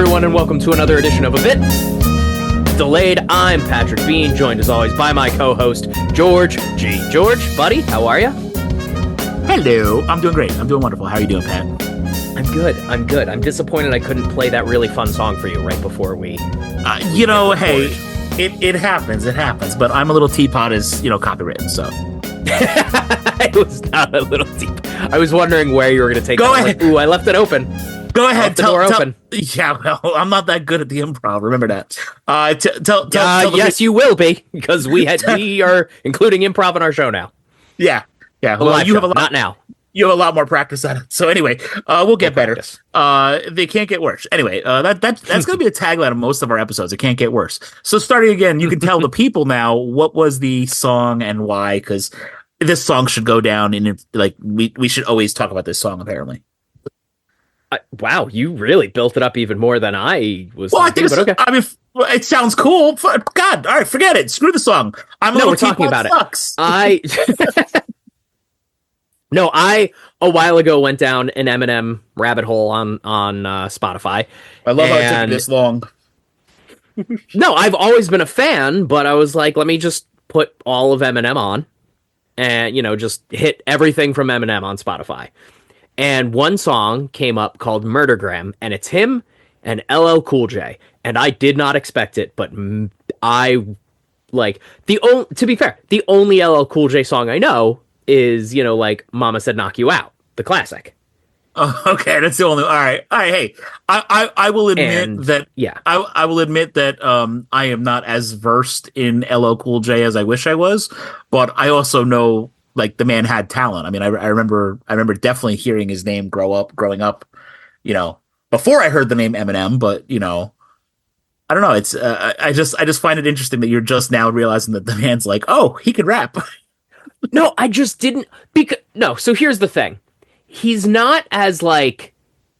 everyone, and welcome to another edition of A Bit Delayed. I'm Patrick Bean, joined as always by my co-host, George G. George, buddy, how are you? Hello. I'm doing great. I'm doing wonderful. How are you doing, Pat? I'm good. I'm disappointed I couldn't play that really fun song for you right before we... Hey, it happens. It happens. But I'm a little teapot is, copywritten, so... It was not a little deep. I was wondering where you were going to take Go that. ahead. Like, ooh, I left it open. Go ahead. Tell the door open. Yeah, well, I'm not that good at the improv. Remember that. Tell yes, you will be, because we are including improv in our show now. Yeah. Well, you have a lot. Not now. You have a lot more practice at it. So anyway, we'll get better. They can't get worse. Anyway, that's going to be a tagline of most of our episodes. It can't get worse. So starting again, you can tell the people now what was the song and why, because this song should go down in we should always talk about this song apparently. Wow, you really built it up even more than I was. Well, thinking, okay. I mean, it sounds cool. God, all right, forget it. Screw the song. We're talking about sucks. It. I a while ago went down an Eminem rabbit hole on Spotify. I love how it took this long. No, I've always been a fan, but I was like, let me just put all of Eminem on, and just hit everything from Eminem on Spotify. And one song came up called Murdergram, and it's him and LL Cool J. And I did not expect it, but to be fair, the only LL Cool J song I know is, Mama Said Knock You Out, the classic. Oh, okay, that's the only. All right. Hey, I will admit that. Yeah, I will admit that I am not as versed in LL Cool J as I wish I was, but I also know. The man had talent. I mean, I remember definitely hearing his name growing up, before I heard the name Eminem. But I don't know. It's I just find it interesting that you're just now realizing that the man's like, oh, he could rap. No, I just didn't. So here's the thing: he's not as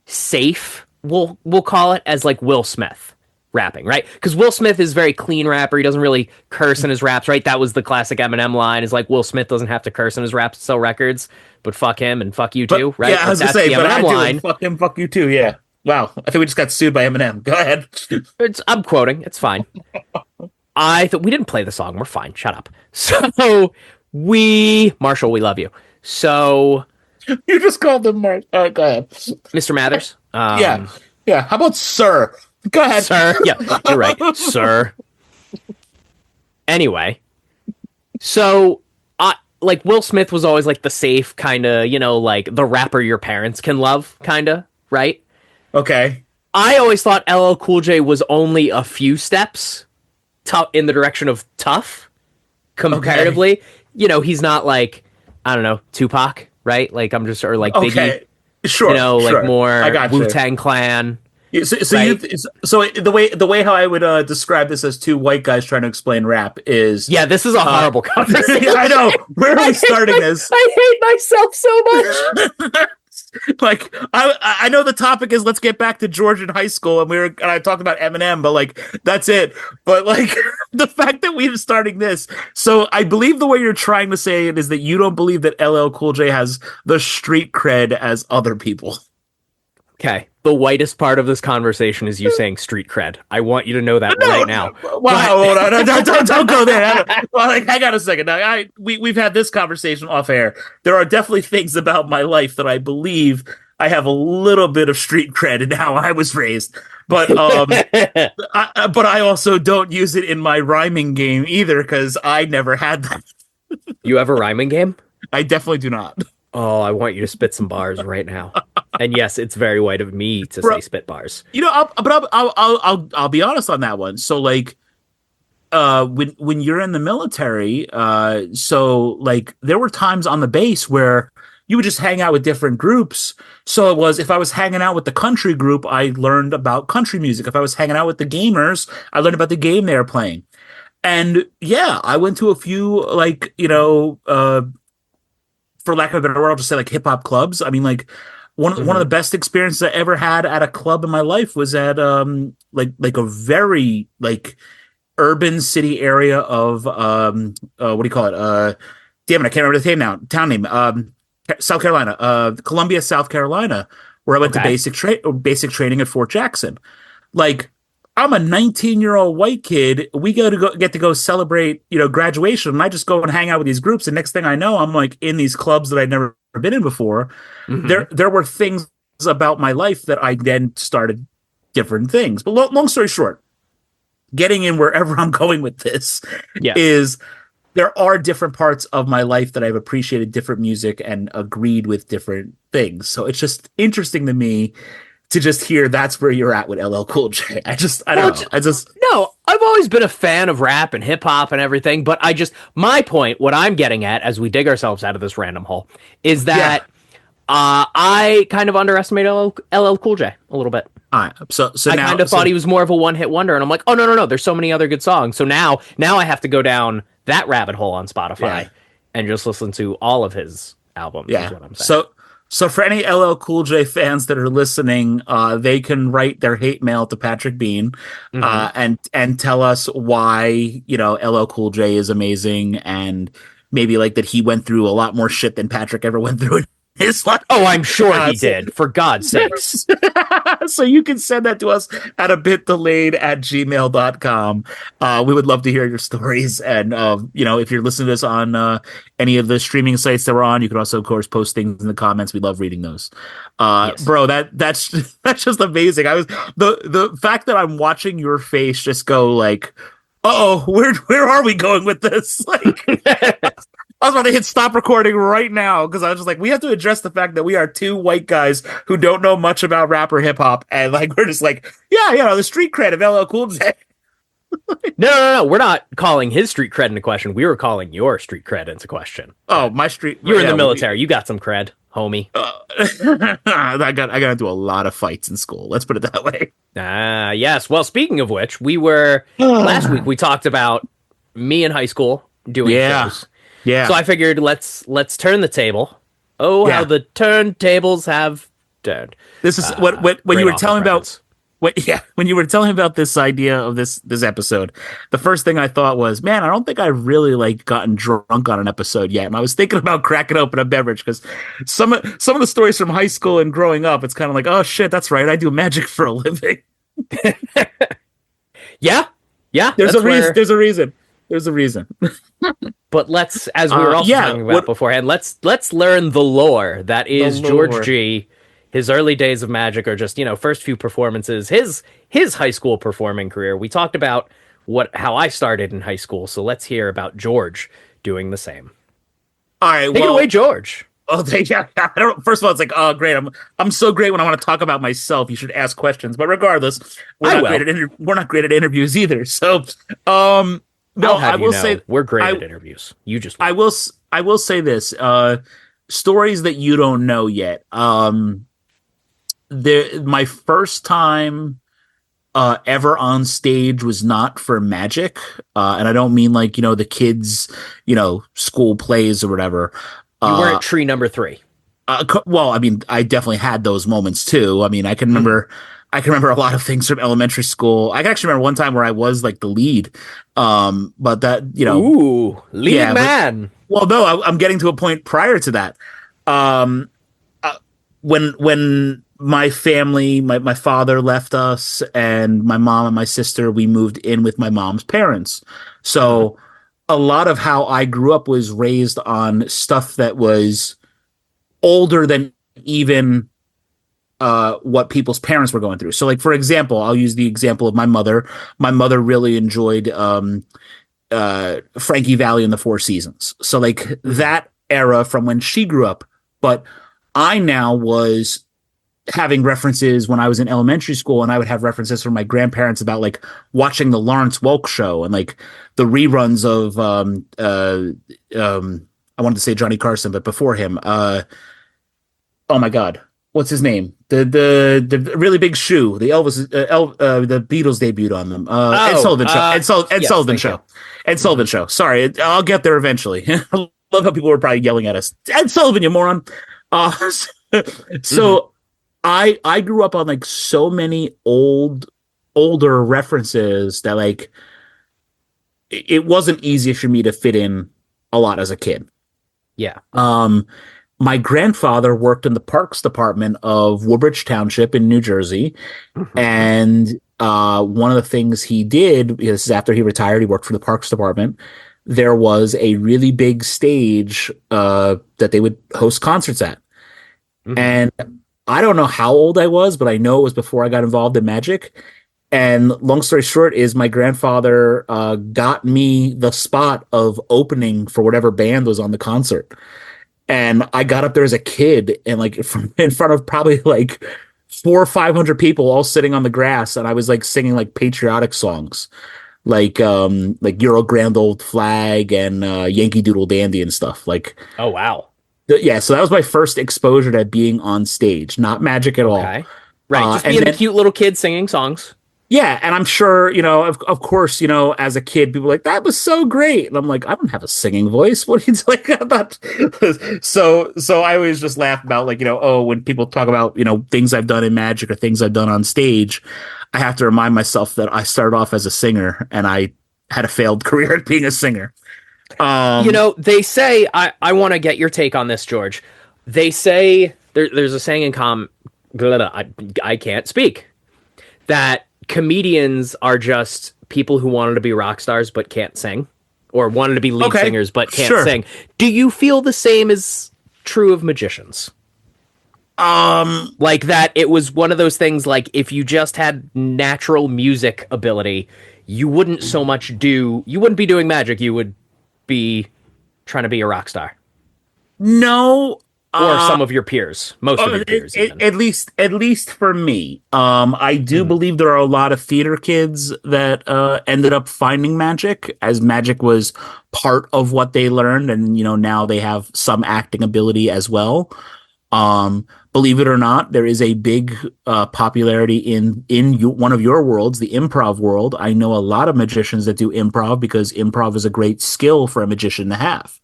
safe. We'll call it as Will Smith. Rapping, right? Because Will Smith is a very clean rapper. He doesn't really curse in his raps, right? That was the classic Eminem line, is Will Smith doesn't have to curse in his raps to sell records, but fuck him and fuck you too, right? Yeah, I was going to say, but I line. Fuck him, fuck you too, yeah. Wow, I think we just got sued by Eminem. Go ahead. I'm quoting. It's fine. I thought we didn't play the song. We're fine. Shut up. So Marshall, we love you. So you just called him Mark. All right, go ahead. Mr. Mathers. Yeah. How about Sir? Go ahead. Sir. Yeah, you're right. Sir. Anyway, so Will Smith was always the safe kind of, the rapper your parents can love kind of, right? Okay. I always thought LL Cool J was only a few steps in the direction of tough comparatively. Okay. He's not I don't know, Tupac, right? I'm just, or Biggie. Okay. Sure. Sure. More Wu-Tang Clan. Yeah, so right? The way how I would describe this as two white guys trying to explain rap is this is a horrible conversation. I know. Where are we starting this? I hate myself so much. I know the topic is let's get back to George in high school, and I talked about Eminem, but that's it. But the fact that we're starting this, so I believe the way you're trying to say it is that you don't believe that LL Cool J has the street cred as other people. Okay. The whitest part of this conversation is you saying street cred. I want you to know that right now. Wow, don't go there. Hang on a second. Now, we've had this conversation off air. There are definitely things about my life that I believe I have a little bit of street cred in how I was raised. But but I also don't use it in my rhyming game either, because I never had that. You have a rhyming game? I definitely do not. Oh, I want you to spit some bars right now. And yes, it's very white of me to say spit bars. I'll be honest on that one. So when you're in the military, there were times on the base where you would just hang out with different groups. So it was, if I was hanging out with the country group, I learned about country music. If I was hanging out with the gamers, I learned about the game they were playing. And yeah, I went to a few for lack of a better word, I'll just say hip hop clubs. I mean, one of the best experiences I ever had at a club in my life was at a very urban city area of what do you call it? Damn it, I can't remember the town name. South Carolina, Columbia, South Carolina, where I went to basic training at Fort Jackson. like I'm a 19-year-old white kid. We get to go celebrate, graduation, and I just go and hang out with these groups. And next thing I know, I'm like in these clubs that I'd never been in before. Mm-hmm. There were things about my life that I then started different things. But long story short, getting in wherever I'm going with this is there are different parts of my life that I've appreciated different music and agreed with different things. So it's just interesting to me to just hear that's where you're at with LL Cool J. I don't know. No, I've always been a fan of rap and hip hop and everything, but my point, what I'm getting at as we dig ourselves out of this random hole, is that I kind of underestimate LL Cool J a little bit. So I kind of thought he was more of a one-hit wonder, and I'm like, oh, no, there's so many other good songs. So now I have to go down that rabbit hole on Spotify and just listen to all of his albums, is what I'm saying. So for any LL Cool J fans that are listening, they can write their hate mail to Patrick Bean, and tell us why, LL Cool J is amazing, and maybe like that he went through a lot more shit than Patrick ever went through in his life. Oh, I'm sure he did, for God's sakes. So you can send that to us at abitdelayed@gmail.com. We would love to hear your stories. And, if you're listening to this on any of the streaming sites that we're on, you can also, of course, post things in the comments. We love reading those. Bro, that's just amazing. The fact that I'm watching your face just go like, where are we going with this? Like, I was about to hit stop recording right now because I was just like, we have to address the fact that we are two white guys who don't know much about rap or hip hop, and like we're just like, the street cred of LL Cool J. No, we're not calling his street cred into question. We were calling your street cred into question. Oh, my street. You're in the military. You got some cred, homie. I got into a lot of fights in school. Let's put it that way. Yes. Well, speaking of which, we were last week. We talked about me in high school doing shows. Yeah. So I figured let's turn the table. How the turntables have turned. This is when you were telling about when you were telling about this idea of this episode, the first thing I thought was, man, I don't think I really like gotten drunk on an episode yet. And I was thinking about cracking open a beverage because some of the stories from high school and growing up, it's kind of like, oh shit, that's right, I do magic for a living. Yeah. There's a reason. But let's, as we were also talking about beforehand, let's learn the lore that is George G. His early days of magic are just, first few performances, his high school performing career. We talked about how I started in high school, so let's hear about George doing the same. All right, take it away, George. Oh, first of all, it's like, oh, great. I'm so great when I want to talk about myself. You should ask questions, but regardless, we're not great at interviews either. So, no, I will say we're great at interviews. You just I will say this. Stories that you don't know yet. My first time ever on stage was not for magic. And I don't mean like, the kids, school plays or whatever. You were at tree number 3. Well, I mean, I definitely had those moments too. I mean, I can remember a lot of things from elementary school. I can actually remember one time where I was like the lead. But that, lead man. No, I'm getting to a point prior to that. When my family, my father left us, and my mom and my sister, we moved in with my mom's parents. So a lot of how I grew up was raised on stuff that was older than even what people's parents were going through. So, like, for example, I'll use the example of my mother. My mother really enjoyed Frankie Valli and the Four Seasons. So, like, that era from when she grew up. But I now was having references when I was in elementary school, and I would have references from my grandparents about like watching the Lawrence Welk show and like the reruns of I wanted to say Johnny Carson, but before him, oh my God, what's his name? The really big shoe, the Elvis, the Beatles debuted on them. Ed Sullivan Show. Ed Sullivan Show. Sorry, I'll get there eventually. I love how people were probably yelling at us. Ed Sullivan, you moron. So I grew up on like so many older references that like it wasn't easy for me to fit in a lot as a kid. Yeah. My grandfather worked in the parks department of Woodbridge Township in New Jersey, and one of the things he did, this is after he retired, he worked for the Parks Department. There was a really big stage that they would host concerts at. Mm-hmm. And I don't know how old I was, but I know it was before I got involved in magic. And long story short is my grandfather got me the spot of opening for whatever band was on the concert. And I got up there as a kid and like in front of probably like 400 or 500 people all sitting on the grass. And I was like singing like patriotic songs like Euro Grand Old Flag and Yankee Doodle Dandy and stuff like. Oh, wow. Yeah. So that was my first exposure to being on stage, not magic at all. Right. Just being a cute little kid singing songs. Yeah, and I'm sure, of course, as a kid, people are like, that was so great. And I'm like, I don't have a singing voice. What are you like about? So I always just laugh about like, when people talk about, things I've done in magic or things I've done on stage, I have to remind myself that I started off as a singer and I had a failed career at being a singer. They say, I want to get your take on this, George. They say there's a saying in I can't speak, that comedians are just people who wanted to be rock stars but can't sing, or wanted to be lead singers but can't sing. Do you feel the same is true of magicians? Like that it was one of those things, like if you just had natural music ability, you wouldn't be doing magic, you would be trying to be a rock star. No. Or some of your peers, most of your peers. At least for me, I do believe there are a lot of theater kids that ended up finding magic, as magic was part of what they learned, and now they have some acting ability as well. Believe it or not, there is a big popularity in one of your worlds, the improv world. I know a lot of magicians that do improv because improv is a great skill for a magician to have.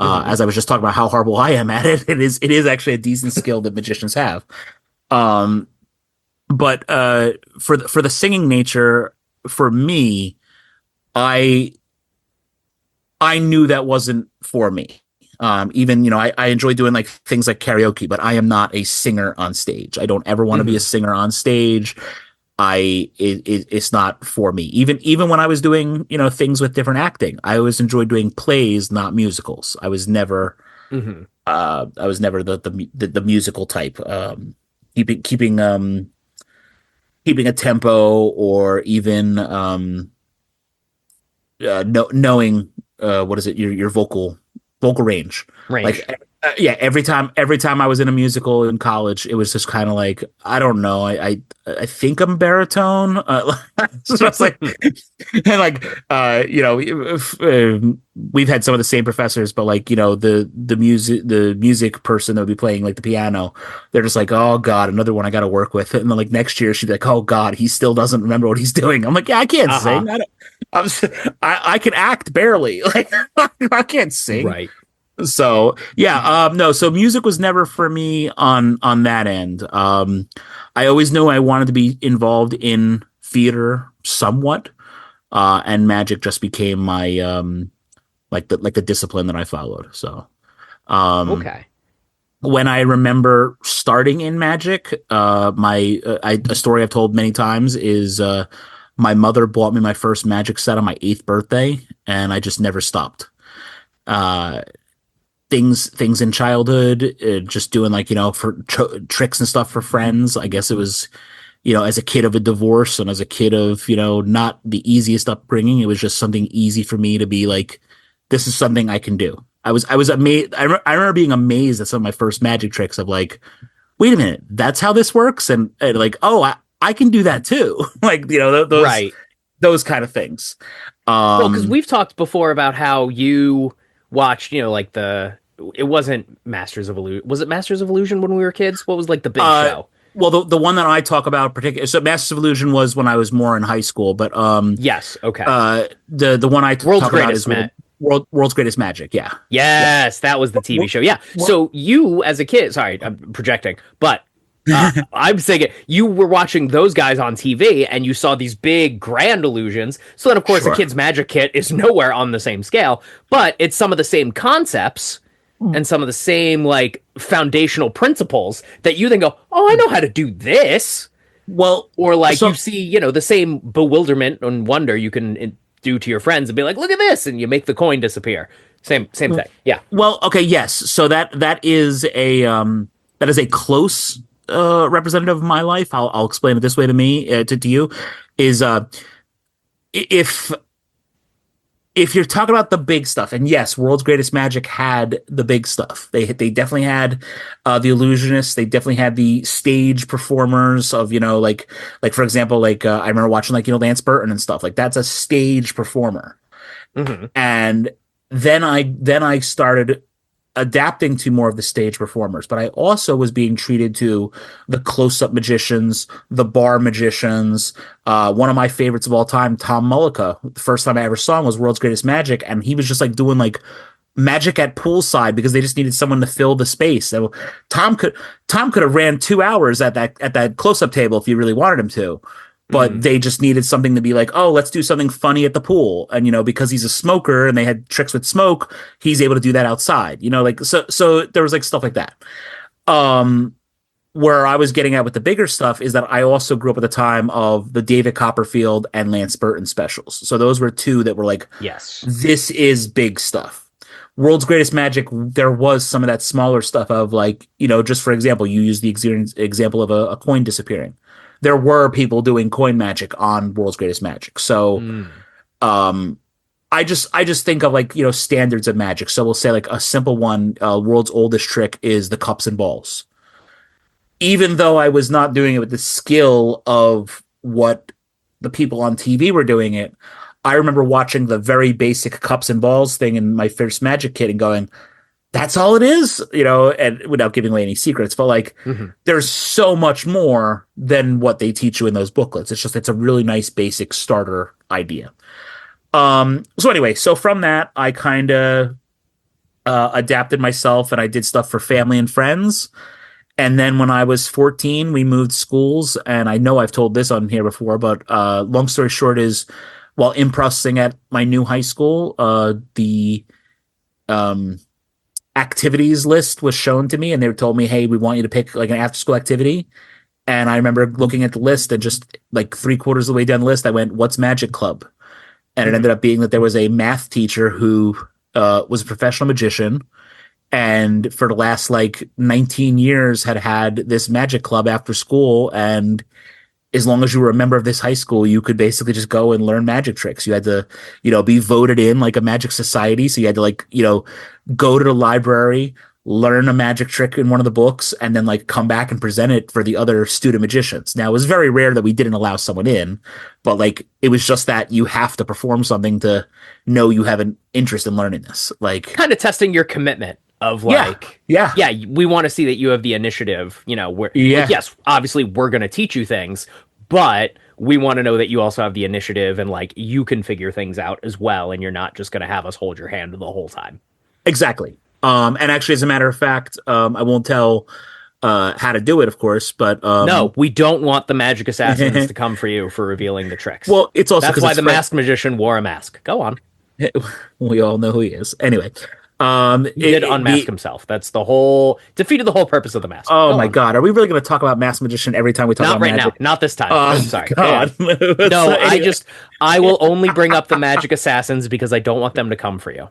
As I was just talking about how horrible I am at it, it is actually a decent skill that magicians have. But for the singing nature, for me, I knew that wasn't for me. Even I enjoy doing like things like karaoke, but I am not a singer on stage. I don't ever want to be a singer on stage. It's not for me. Even when I was doing, things with different acting, I always enjoyed doing plays, not musicals. I was never, the musical type. Keeping a tempo, or even knowing what is it, your vocal range. Like every time I was in a musical in college, it was just kind of like, I don't know, I think I'm baritone. So it's like, and like we've had some of the same professors, but like the music person that would be playing like the piano, they're just like, oh god, another one I got to work with. And then like next year she'd be like, oh god, he still doesn't remember what he's doing. I'm like, yeah, I can't sing. I can act barely. Like I can't sing. Right. So yeah, no. So music was never for me on that end. I always knew I wanted to be involved in theater somewhat, and magic just became my like the discipline that I followed. So okay. When I remember starting in magic, a story I've told many times is my mother bought me my first magic set on my 8th birthday, and I just never stopped. Things in childhood, just doing like for tricks and stuff for friends. I guess it was as a kid of a divorce and as a kid of not the easiest upbringing, it was just something easy for me to be like, this is something I can do. I was amazed. I remember being amazed at some of my first magic tricks of like, wait a minute, that's how this works, and like, oh, I can do that too. Like those right, those kind of things. Well, because we've talked before about how you watched, like it wasn't Masters of Illusion. Was it Masters of Illusion when we were kids? What was like the big show? Well, the one that I talk about particularly, so Masters of Illusion was when I was more in high school, but yes, okay. The one I talk about is World's Greatest Magic. Yeah. Yes, that was the TV show. Yeah. So you as a kid, sorry, I'm projecting, but I'm saying you were watching those guys on TV and you saw these big grand illusions. So then, of course, a kid's magic kit is nowhere on the same scale, but it's some of the same concepts and some of the same like foundational principles that you then go, oh, I know how to do this. Well, or like you see, you know, the same bewilderment and wonder you can do to your friends and be like, look at this, and you make the coin disappear. Same thing. Yeah. Well, okay, yes. So that is a close representative of my life. I'll explain it this way to me to you is if you're talking about the big stuff, and yes, World's Greatest Magic had the big stuff. They definitely had the illusionists. They definitely had the stage performers of, you know, like for example, like I remember watching like, you know, Lance Burton and stuff. Like that's a stage performer. Mm-hmm. And then I started adapting to more of the stage performers, but I also was being treated to the close-up magicians, the bar magicians. One of my favorites of all time, Tom Mullica. The first time I ever saw him was World's Greatest Magic, and he was just like doing like magic at poolside because they just needed someone to fill the space. So Tom could have ran 2 hours at that close-up table if you really wanted him to. But they just needed something to be like, oh, let's do something funny at the pool. And, you know, because he's a smoker and they had tricks with smoke, he's able to do that outside, you know, like, so there was like stuff like that. Where I was getting at with the bigger stuff is that I also grew up at the time of the David Copperfield and Lance Burton specials. So those were two that were like, yes, this is big stuff. World's Greatest Magic, there was some of that smaller stuff of like, you know, just for example, you use the example of a coin disappearing. There were people doing coin magic on World's Greatest Magic. So I just think of like, you know, standards of magic. So we'll say like a simple one, world's oldest trick is the cups and balls. Even though I was not doing it with the skill of what the people on TV were doing it, I remember watching the very basic cups and balls thing in my first Magic kit and going, that's all it is, you know, and without giving away any secrets, but like there's so much more than what they teach you in those booklets. It's a really nice basic starter idea. So anyway, so from that, I kind of adapted myself and I did stuff for family and friends. And then when I was 14, we moved schools, and I know I've told this on here before, but long story short is while impressing at my new high school, the activities list was shown to me, and they told me, hey, we want you to pick like an after school activity. And I remember looking at the list, and just like 3/4 of the way down the list, I went, what's Magic Club? And it ended up being that there was a math teacher who was a professional magician, and for the last like 19 years had this Magic Club after school. And as long as you were a member of this high school, you could basically just go and learn magic tricks. You had to, you know, be voted in like a magic society. So you had to like, you know, go to the library, learn a magic trick in one of the books, and then like come back and present it for the other student magicians. Now, it was very rare that we didn't allow someone in, but like it was just that you have to perform something to know you have an interest in learning this. Like kind of testing your commitment of like, yeah, we want to see that you have the initiative, you know, where, like, yes, obviously we're going to teach you things, but we want to know that you also have the initiative and like you can figure things out as well. And you're not just going to have us hold your hand the whole time. Exactly. And actually, as a matter of fact, I won't tell how to do it, of course, but no, we don't want the magic assassins to come for you for revealing the tricks. Well, it's also that's why the masked magician wore a mask. Go on. We all know who he is. Anyway. He did unmask himself. That's defeated the whole purpose of the mask. Oh my God. Are we really going to talk about Masked Magician every time we talk about magic? Not right now. Not this time. I'm sorry. God. No, I will only bring up the magic assassins because I don't want them to come for you.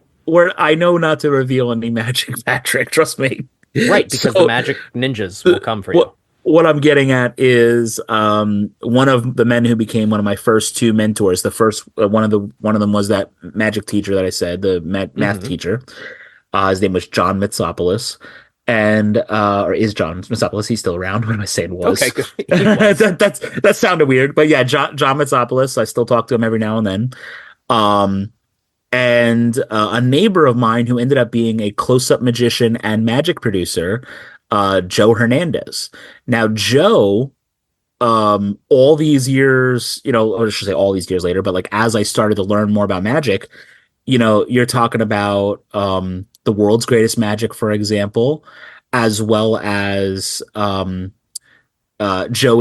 I know not to reveal any magic trick. Trust me. Right. Because the magic ninjas will come for you. What I'm getting at is one of the men who became one of my first two mentors. The first one of them was that magic teacher that I said, the math teacher. His name was John Mitsopoulos, and or is John Mitsopoulos? He's still around. What am I saying? Was okay? Was. that sounded weird, but yeah, John Mitsopoulos. I still talk to him every now and then. And a neighbor of mine who ended up being a close-up magician and magic producer. Joe Hernandez. Now, Joe, all these years, you know, or I should say all these years later, but like as I started to learn more about magic, you know, you're talking about the World's Greatest Magic, for example, as well as Joe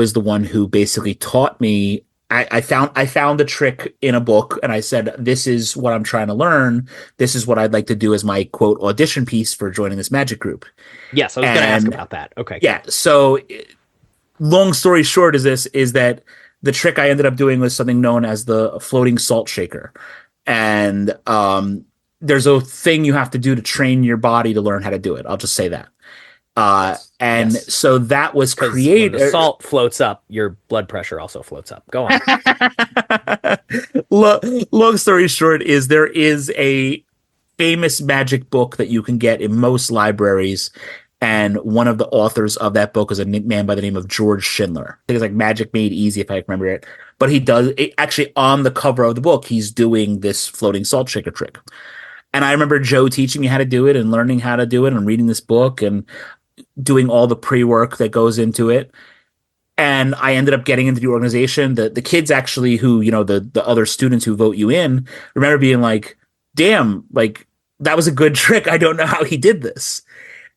is the one who basically taught me. I found the trick in a book, and I said, this is what I'm trying to learn. This is what I'd like to do as my quote audition piece for joining this magic group. Yes, I was going to ask about that. Okay. Yeah. So long story short is that the trick I ended up doing was something known as the floating salt shaker. And there's a thing you have to do to train your body to learn how to do it. I'll just say that. So that was created. When the salt floats up, your blood pressure also floats up. Go on. Long story short is there is a famous magic book that you can get in most libraries. And one of the authors of that book is a man by the name of George Schindler. I think it's like Magic Made Easy, if I remember it. But he does it actually on the cover of the book. He's doing this floating salt shaker trick. And I remember Joe teaching me how to do it and learning how to do it and reading this book and doing all the pre-work that goes into it. And I ended up getting into the organization. The kids actually who, the other students who vote you in, remember being like, damn, like that was a good trick. I don't know how he did this.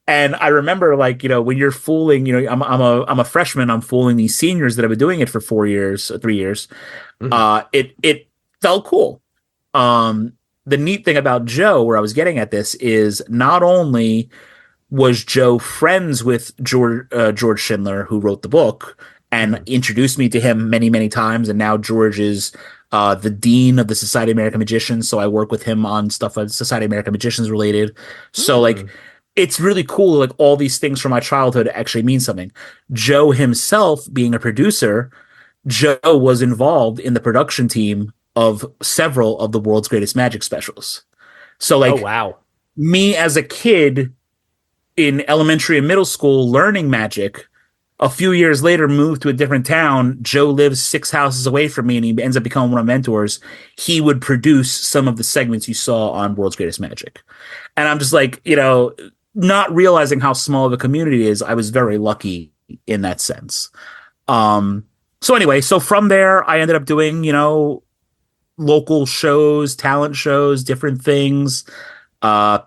And I remember, like, when you're fooling, I'm a freshman. I'm fooling these seniors that have been doing it for 3 years. Mm-hmm. It felt cool. The neat thing about Joe, where I was getting at this, is not only was Joe friends with George Schindler, who wrote the book, and introduced me to him many, many times, and now George is the dean of the Society of American Magicians. So I work with him on stuff like Society of American Magicians related. So like. It's really cool, like all these things from my childhood actually mean something. Joe himself, being a producer, Joe was involved in the production team of several of the world's greatest magic specials. So like, oh, wow. Me as a kid in elementary and middle school learning magic, a few years later moved to a different town. Joe lives 6 houses away from me and he ends up becoming one of my mentors. He would produce some of the segments you saw on World's Greatest Magic. And I'm just like, not realizing how small of a community it is, I was very lucky in that sense. So anyway, so from there, I ended up doing, local shows, talent shows, different things,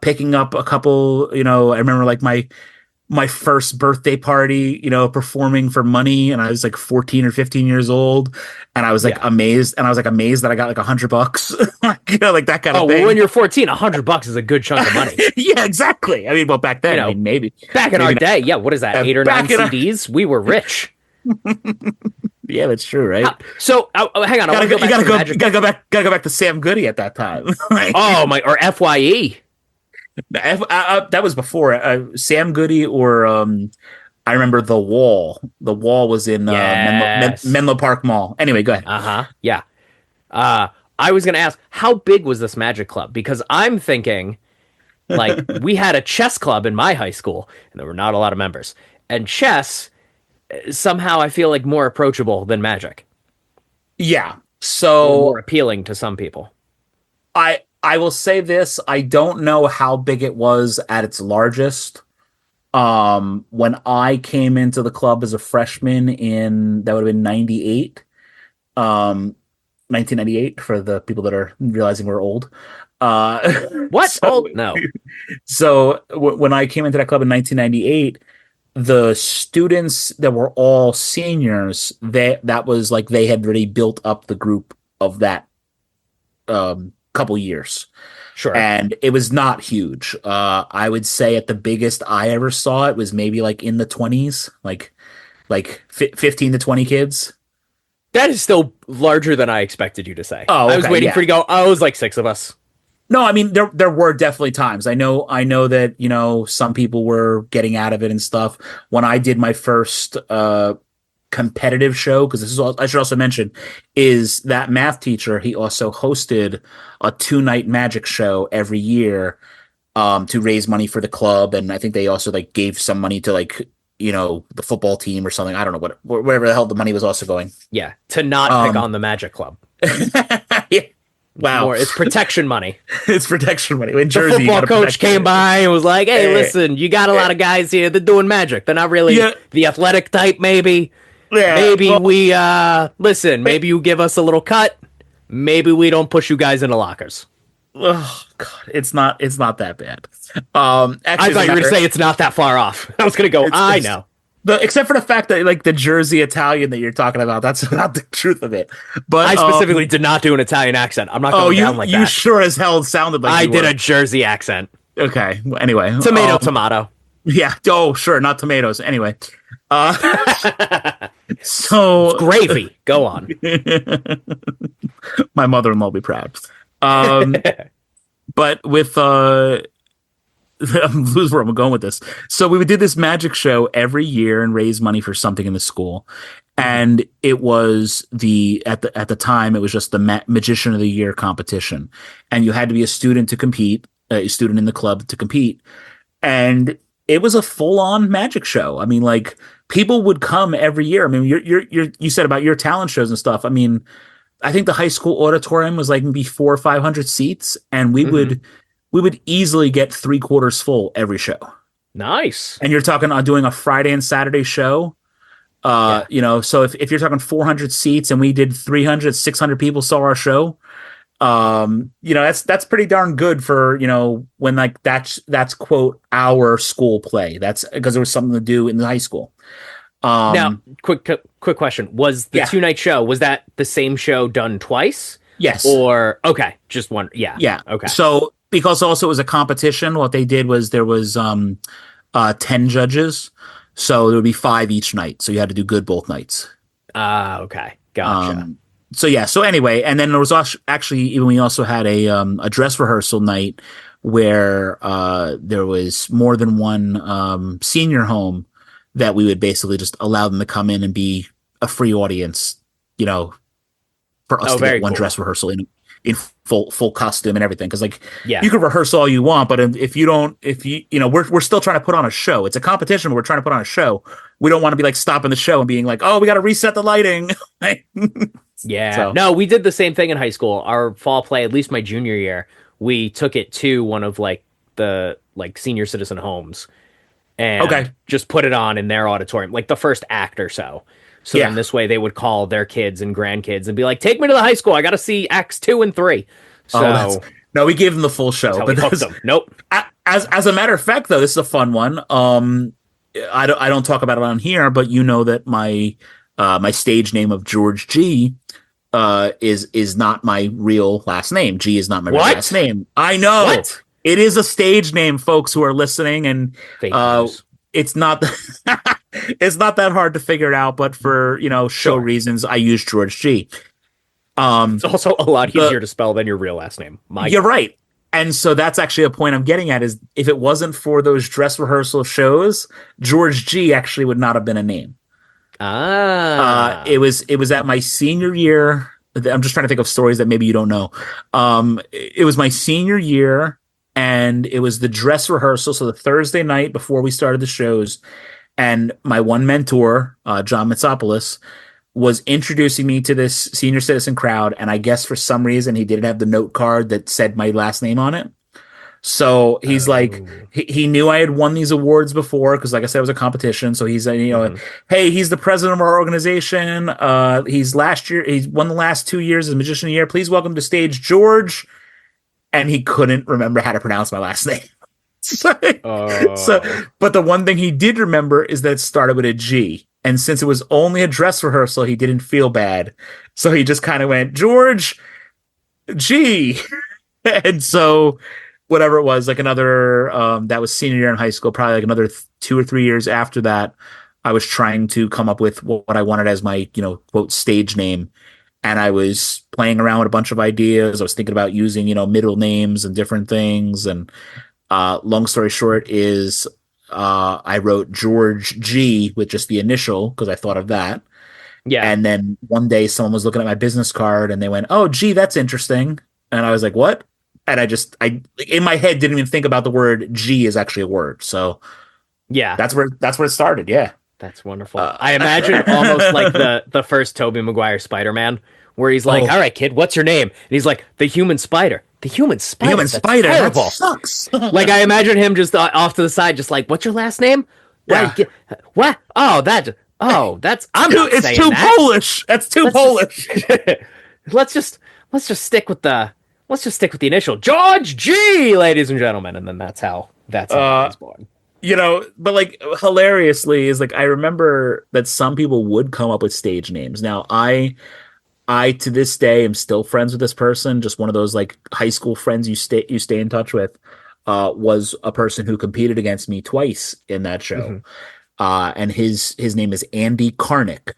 picking up a couple, I remember like my first birthday party, performing for money. And I was like 14 or 15 years old. And I was like amazed. And I was like amazed that I got like $100, like that kind of thing. Well, when you're 14, $100 is a good chunk of money. Yeah, exactly. I mean, well, back then, maybe. Back in our day, yeah. What is that? 8 or 9 CDs? We were rich. Yeah, that's true, right? So, hang on. You gotta go back to Sam Goody at that time. Or FYE. That was before Sam Goody, or I remember The Wall. The Wall was in Menlo Park Mall. Anyway, go ahead. Yeah. I was going to ask, how big was this magic club? Because I'm thinking, like, we had a chess club in my high school, and there were not a lot of members. And chess, somehow I feel like more approachable than magic. Yeah. So more appealing to some people. I will say this, I don't know how big it was at its largest. When I came into the club as a freshman that would have been 98. 1998 for the people that are realizing we're old. What? Old? No. So when I came into that club in 1998, the students that were all seniors, that was like they had already built up the group of that couple years. Sure. And it was not huge. I would say at the biggest I ever saw it was maybe like in the 20s, like 15 to 20 kids. That is still larger than I expected you to say. Oh, okay, I was waiting for you to go, it was like 6 of us. No, I mean, there were definitely times. I know that, some people were getting out of it and stuff. When I did my first competitive show, because this is all I should also mention, is that math teacher, he also hosted a 2-night magic show every year to raise money for the club. And I think they also like gave some money to like, the football team or something. I don't know wherever the hell the money was also going. Yeah. To not pick on the magic club. Yeah. Wow. It's protection money. It's protection money. In Jersey, the football coach came by and was like, hey, listen, you got a lot of guys here that doing magic. They're not really the athletic type, maybe. Yeah, maybe maybe you give us a little cut. Maybe we don't push you guys into lockers. Oh God, it's not that bad. Actually, I thought you were going to say it's not that far off. I was going to go, I know. Except for the fact that like the Jersey Italian that you're talking about, that's not the truth of it. But I specifically did not do an Italian accent. I'm not going down like that. You sure as hell sounded like I did a Jersey accent. Okay. Well, anyway, tomato. Yeah. Oh, sure. Not tomatoes. Anyway. So it's gravy. Go on. My mother-in-law will be proud. But with I'm losing where I'm going with this. So we would do this magic show every year and raise money for something in the school. And it was at the time it was just the Magician of the Year competition, and you had to be a student to compete, a student in the club to compete, and it was a full on magic show. I mean, like people would come every year. I mean, you said about your talent shows and stuff. I mean, I think the high school auditorium was like maybe 400 or 500 seats, and we would easily get 3/4 full every show. Nice. And you're talking doing a Friday and Saturday show. So if you're talking 400 seats and we did 300, 600 people saw our show, that's pretty darn good for, when like that's quote our school play. That's because there was something to do in the high school. Now, quick question. Was the 2-night show, was that the same show done twice? Yes. Or, okay, just one. Yeah. Yeah. Okay. So because also it was a competition, what they did was there was 10 judges. So there would be 5 each night. So you had to do good both nights. Okay. Gotcha. So anyway, and then there was actually, we also had a dress rehearsal night where there was more than one senior home that we would basically just allow them to come in and be a free audience, for us to get one dress rehearsal in full costume and everything. Cause you can rehearse all you want, but if we're still trying to put on a show. It's a competition, but we're trying to put on a show. We don't want to be like stopping the show and being like, oh, we got to reset the lighting. Yeah. So. No, we did the same thing in high school. Our fall play, at least my junior year, we took it to one of the senior citizen homes and just put it on in their auditorium, like the first act or so. So then this way they would call their kids and grandkids and be like, take me to the high school. I got to see acts 2 and 3. So no, we gave them the full show. But them. Nope. As a matter of fact, though, this is a fun one. I don't talk about it on here, but you know that my stage name of George G is not my real last name. G is not my real last name. I know. What? It is a stage name, folks who are listening, and it's not it's not that hard to figure it out, but for show reasons I use George G. It's also a lot easier to spell than your real last name. You're right. And so that's actually a point I'm getting at, is if it wasn't for those dress rehearsal shows, George G actually would not have been a name. It was at my senior year. I'm just trying to think of stories that maybe you don't know. It was my senior year, and it was the dress rehearsal. So the Thursday night before we started the shows, and my one mentor, John Mitsopoulos, was introducing me to this senior citizen crowd. And I guess for some reason he didn't have the note card that said my last name on it. So he's like, he knew I had won these awards before, because like I said, it was a competition. So he's, hey, he's the president of our organization. He's won the last 2 years as Magician of the Year. Please welcome to stage George. And he couldn't remember how to pronounce my last name. But the one thing he did remember is that it started with a G. And since it was only a dress rehearsal, he didn't feel bad. So he just kind of went, George G. And so whatever it was, like another, that was senior year in high school, probably like another 2 or 3 years after that, I was trying to come up with what I wanted as my, quote, stage name. And I was playing around with a bunch of ideas. I was thinking about using, middle names and different things. And long story short is I wrote George G with just the initial, because I thought of that. Yeah. And then one day someone was looking at my business card and they went, oh, gee, that's interesting. And I was like, what? And I in my head didn't even think about the word G is actually a word. So yeah, that's where it started. Yeah. That's wonderful. I imagine almost like the first Tobey Maguire Spider-Man, where he's like, all right, kid, what's your name? And he's like, the human spider. The human spider. The human spider. Terrible. That sucks. Like, I imagine him just off to the side, just like, what's your last name? Yeah. What? It's too Polish. That's too Polish. Let's just stick with the initial George G, ladies and gentlemen, and then that's how it was born. But like hilariously is like, I remember that some people would come up with stage names. Now I to this day am still friends with this person, just one of those like high school friends you stay in touch with. was a person who competed against me twice in that show. Mm-hmm. And his name is Andy Karnick.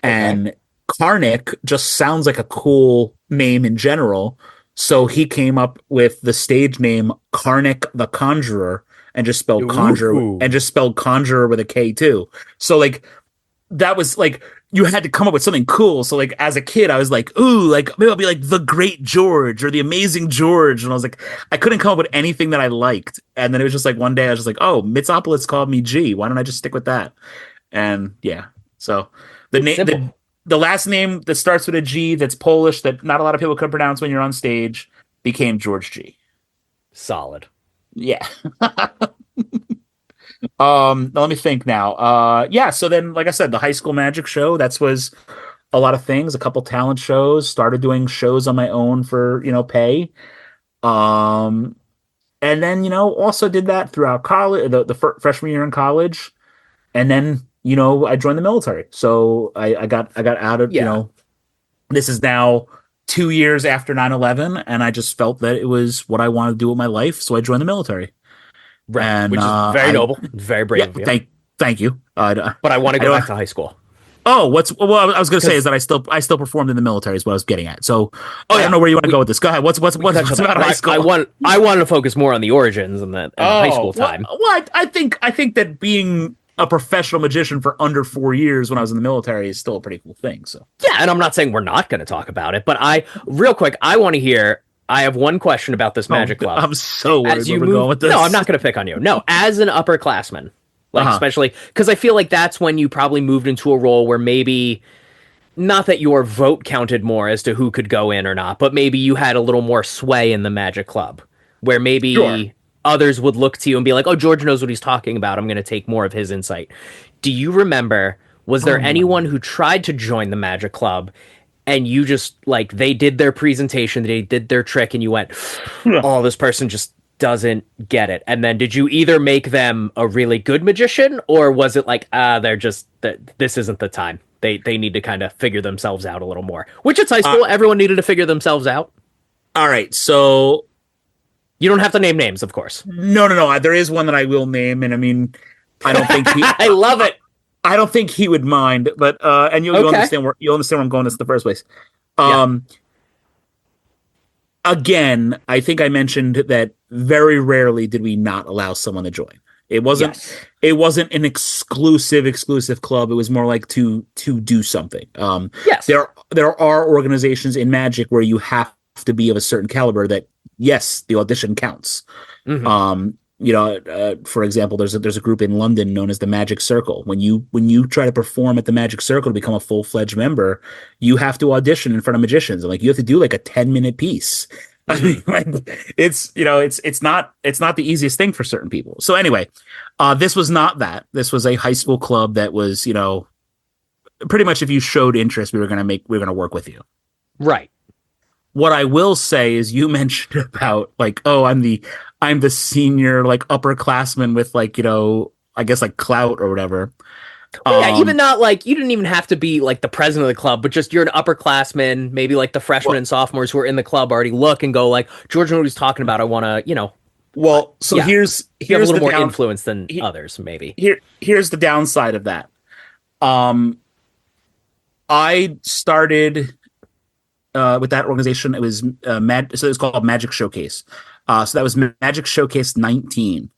And Karnick just sounds like a cool name in general. So he came up with the stage name Karnick the Conjurer and just spelled conjurer with a K too. So like that was like you had to come up with something cool. So like as a kid, I was like, ooh, like maybe I'll be like the Great George or the Amazing George. And I was like, I couldn't come up with anything that I liked. And then it was just like one day I was just like, oh, Mitsopolis called me G. Why don't I just stick with that? And yeah, so the name, the last name that starts with a G that's Polish that not a lot of people can pronounce when you're on stage became George G. Solid. Yeah. Let me think now. Yeah, so then like I said, the high school magic show, that was a lot of things, a couple talent shows, started doing shows on my own for, pay. And then, also did that throughout college, the freshman year in college. And then, I joined the military. So I got out of, this is now 2 years after 9/11, and I just felt that it was what I wanted to do with my life. So I joined the military. Right, and, which is very noble, very brave of you. Thank you. But I want to go back to high school. Oh, I was going to say is that I still performed in the military is what I was getting at. So I don't know where you want to go with this. Go ahead. What's about high school? I wanted to focus more on the origins and the high school time. Well, I think that being a professional magician for under 4 years when I was in the military is still a pretty cool thing. So yeah, and I'm not saying we're not going to talk about it, but real quick, I want to hear. I have one question about this Magic Club. I'm so worried where we're going with this. No, I'm not going to pick on you. No, as an upperclassman, especially because I feel like that's when you probably moved into a role where maybe not that your vote counted more as to who could go in or not, but maybe you had a little more sway in the Magic Club where maybe others would look to you and be like, oh, George knows what he's talking about. I'm going to take more of his insight. Do you remember, was there anyone who tried to join the Magic Club and you just like they did their presentation, they did their trick, and you went, "Oh, this person just doesn't get it"? And then did you either make them a really good magician, or was it like, they're just this isn't the time? They need to kind of figure themselves out a little more. Which it's high school, everyone needed to figure themselves out. All right, so you don't have to name names, of course. No. There is one that I will name, and I mean, I don't think I love it. I don't think he would mind, but and you'll understand where I'm going this in the first place. Again, I think I mentioned that very rarely did we not allow someone to join. It wasn't an exclusive club. It was more like to do something. There are organizations in Magic where you have to be of a certain caliber that yes, the audition counts. Mm-hmm. For example, there's a group in London known as the Magic Circle. When you try to perform at the Magic Circle to become a full-fledged member, you have to audition in front of magicians. And like you have to do like a 10-minute piece. I mean, like, it's not the easiest thing for certain people. So anyway, this was not that. This was a high school club that was, pretty much if you showed interest, we were going to work with you. Right. What I will say is you mentioned about like, oh, I'm the senior like upperclassman with like, I guess like clout or whatever. Even not like you didn't even have to be like the president of the club, but just you're an upperclassman. Maybe like the freshmen and sophomores who are in the club already look and go like, George knows what he's talking about. I want to, Well, so here's you have a little more influence than others, maybe. Here's the downside of that. I started with that organization. It was so it was called Magic Showcase. So that was Magic Showcase 19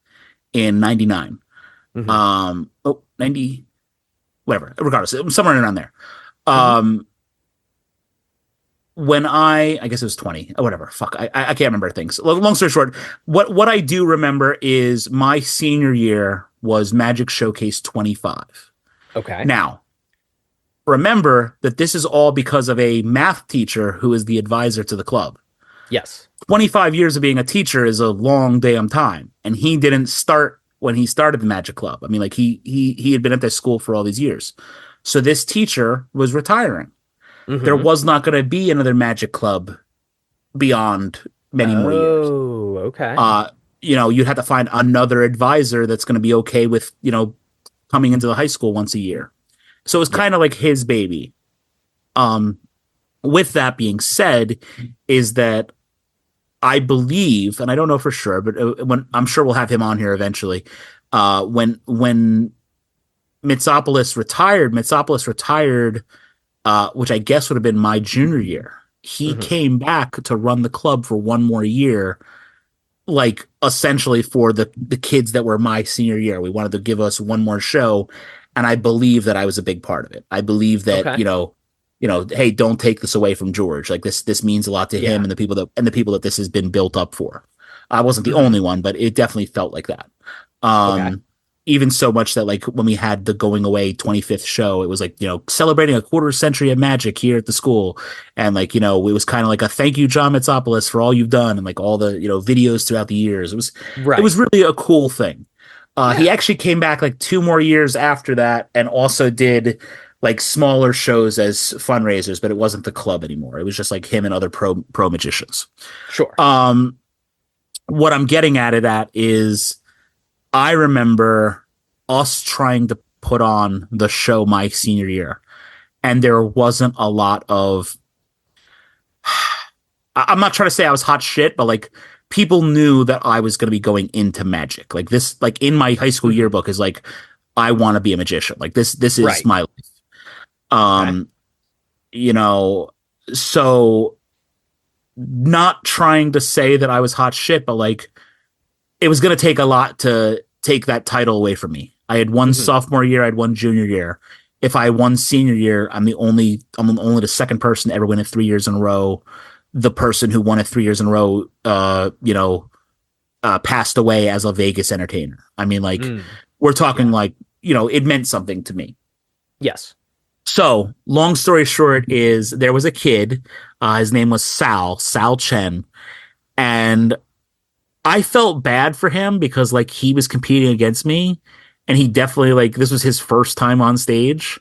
in 99. Mm-hmm. 90, whatever. Regardless, somewhere around there. When I guess it was 20 or whatever. Fuck, I can't remember things. Long story short, what I do remember is my senior year was Magic Showcase 25. Okay. Now, remember that this is all because of a math teacher who is the advisor to the club. Yes. 25 years of being a teacher is a long damn time. And he didn't start when he started the Magic Club. I mean, like he had been at this school for all these years. So this teacher was retiring. Mm-hmm. There was not going to be another Magic Club beyond many more years. Oh, okay. You'd have to find another advisor that's going to be okay with, coming into the high school once a year. So it was kind of like his baby. With that being said, is that I believe, and I don't know for sure, but when I'm sure we'll have him on here eventually. When Mitsopoulos retired, which I guess would have been my junior year. He came back to run the club for one more year, like essentially for the kids that were my senior year. We wanted to give us one more show, and I believe that I was a big part of it. I believe that hey, don't take this away from George. Like this means a lot to him and the people that this has been built up for. I wasn't the only one, but it definitely felt like that. Even so much that like when we had the going away 25th show, it was like, celebrating a quarter century of Magic here at the school. And like, it was kind of like a thank you, John Mitsopoulos, for all you've done. And like all the, videos throughout the years. It was really a cool thing. He actually came back like 2 more years after that and also did like smaller shows as fundraisers, but it wasn't the club anymore. It was just like him and other pro magicians. Sure. What I'm getting at it at is I remember us trying to put on the show my senior year, and there wasn't a lot of, I'm not trying to say I was hot shit, but like people knew that I was going to be going into magic. Like this, like in my high school yearbook is like, I want to be a magician. Like this is my life. So not trying to say that I was hot shit, but like it was going to take a lot to take that title away from me. I had won sophomore year, I had won junior year. If I won senior year, I'm only the second person to ever win it 3 years in a row. The person who won it 3 years in a row, passed away as a Vegas entertainer. I mean, like we're talking like, it meant something to me. Yes. So, long story short is there was a kid, his name was Sal Chen, and I felt bad for him because like he was competing against me, and he definitely like this was his first time on stage.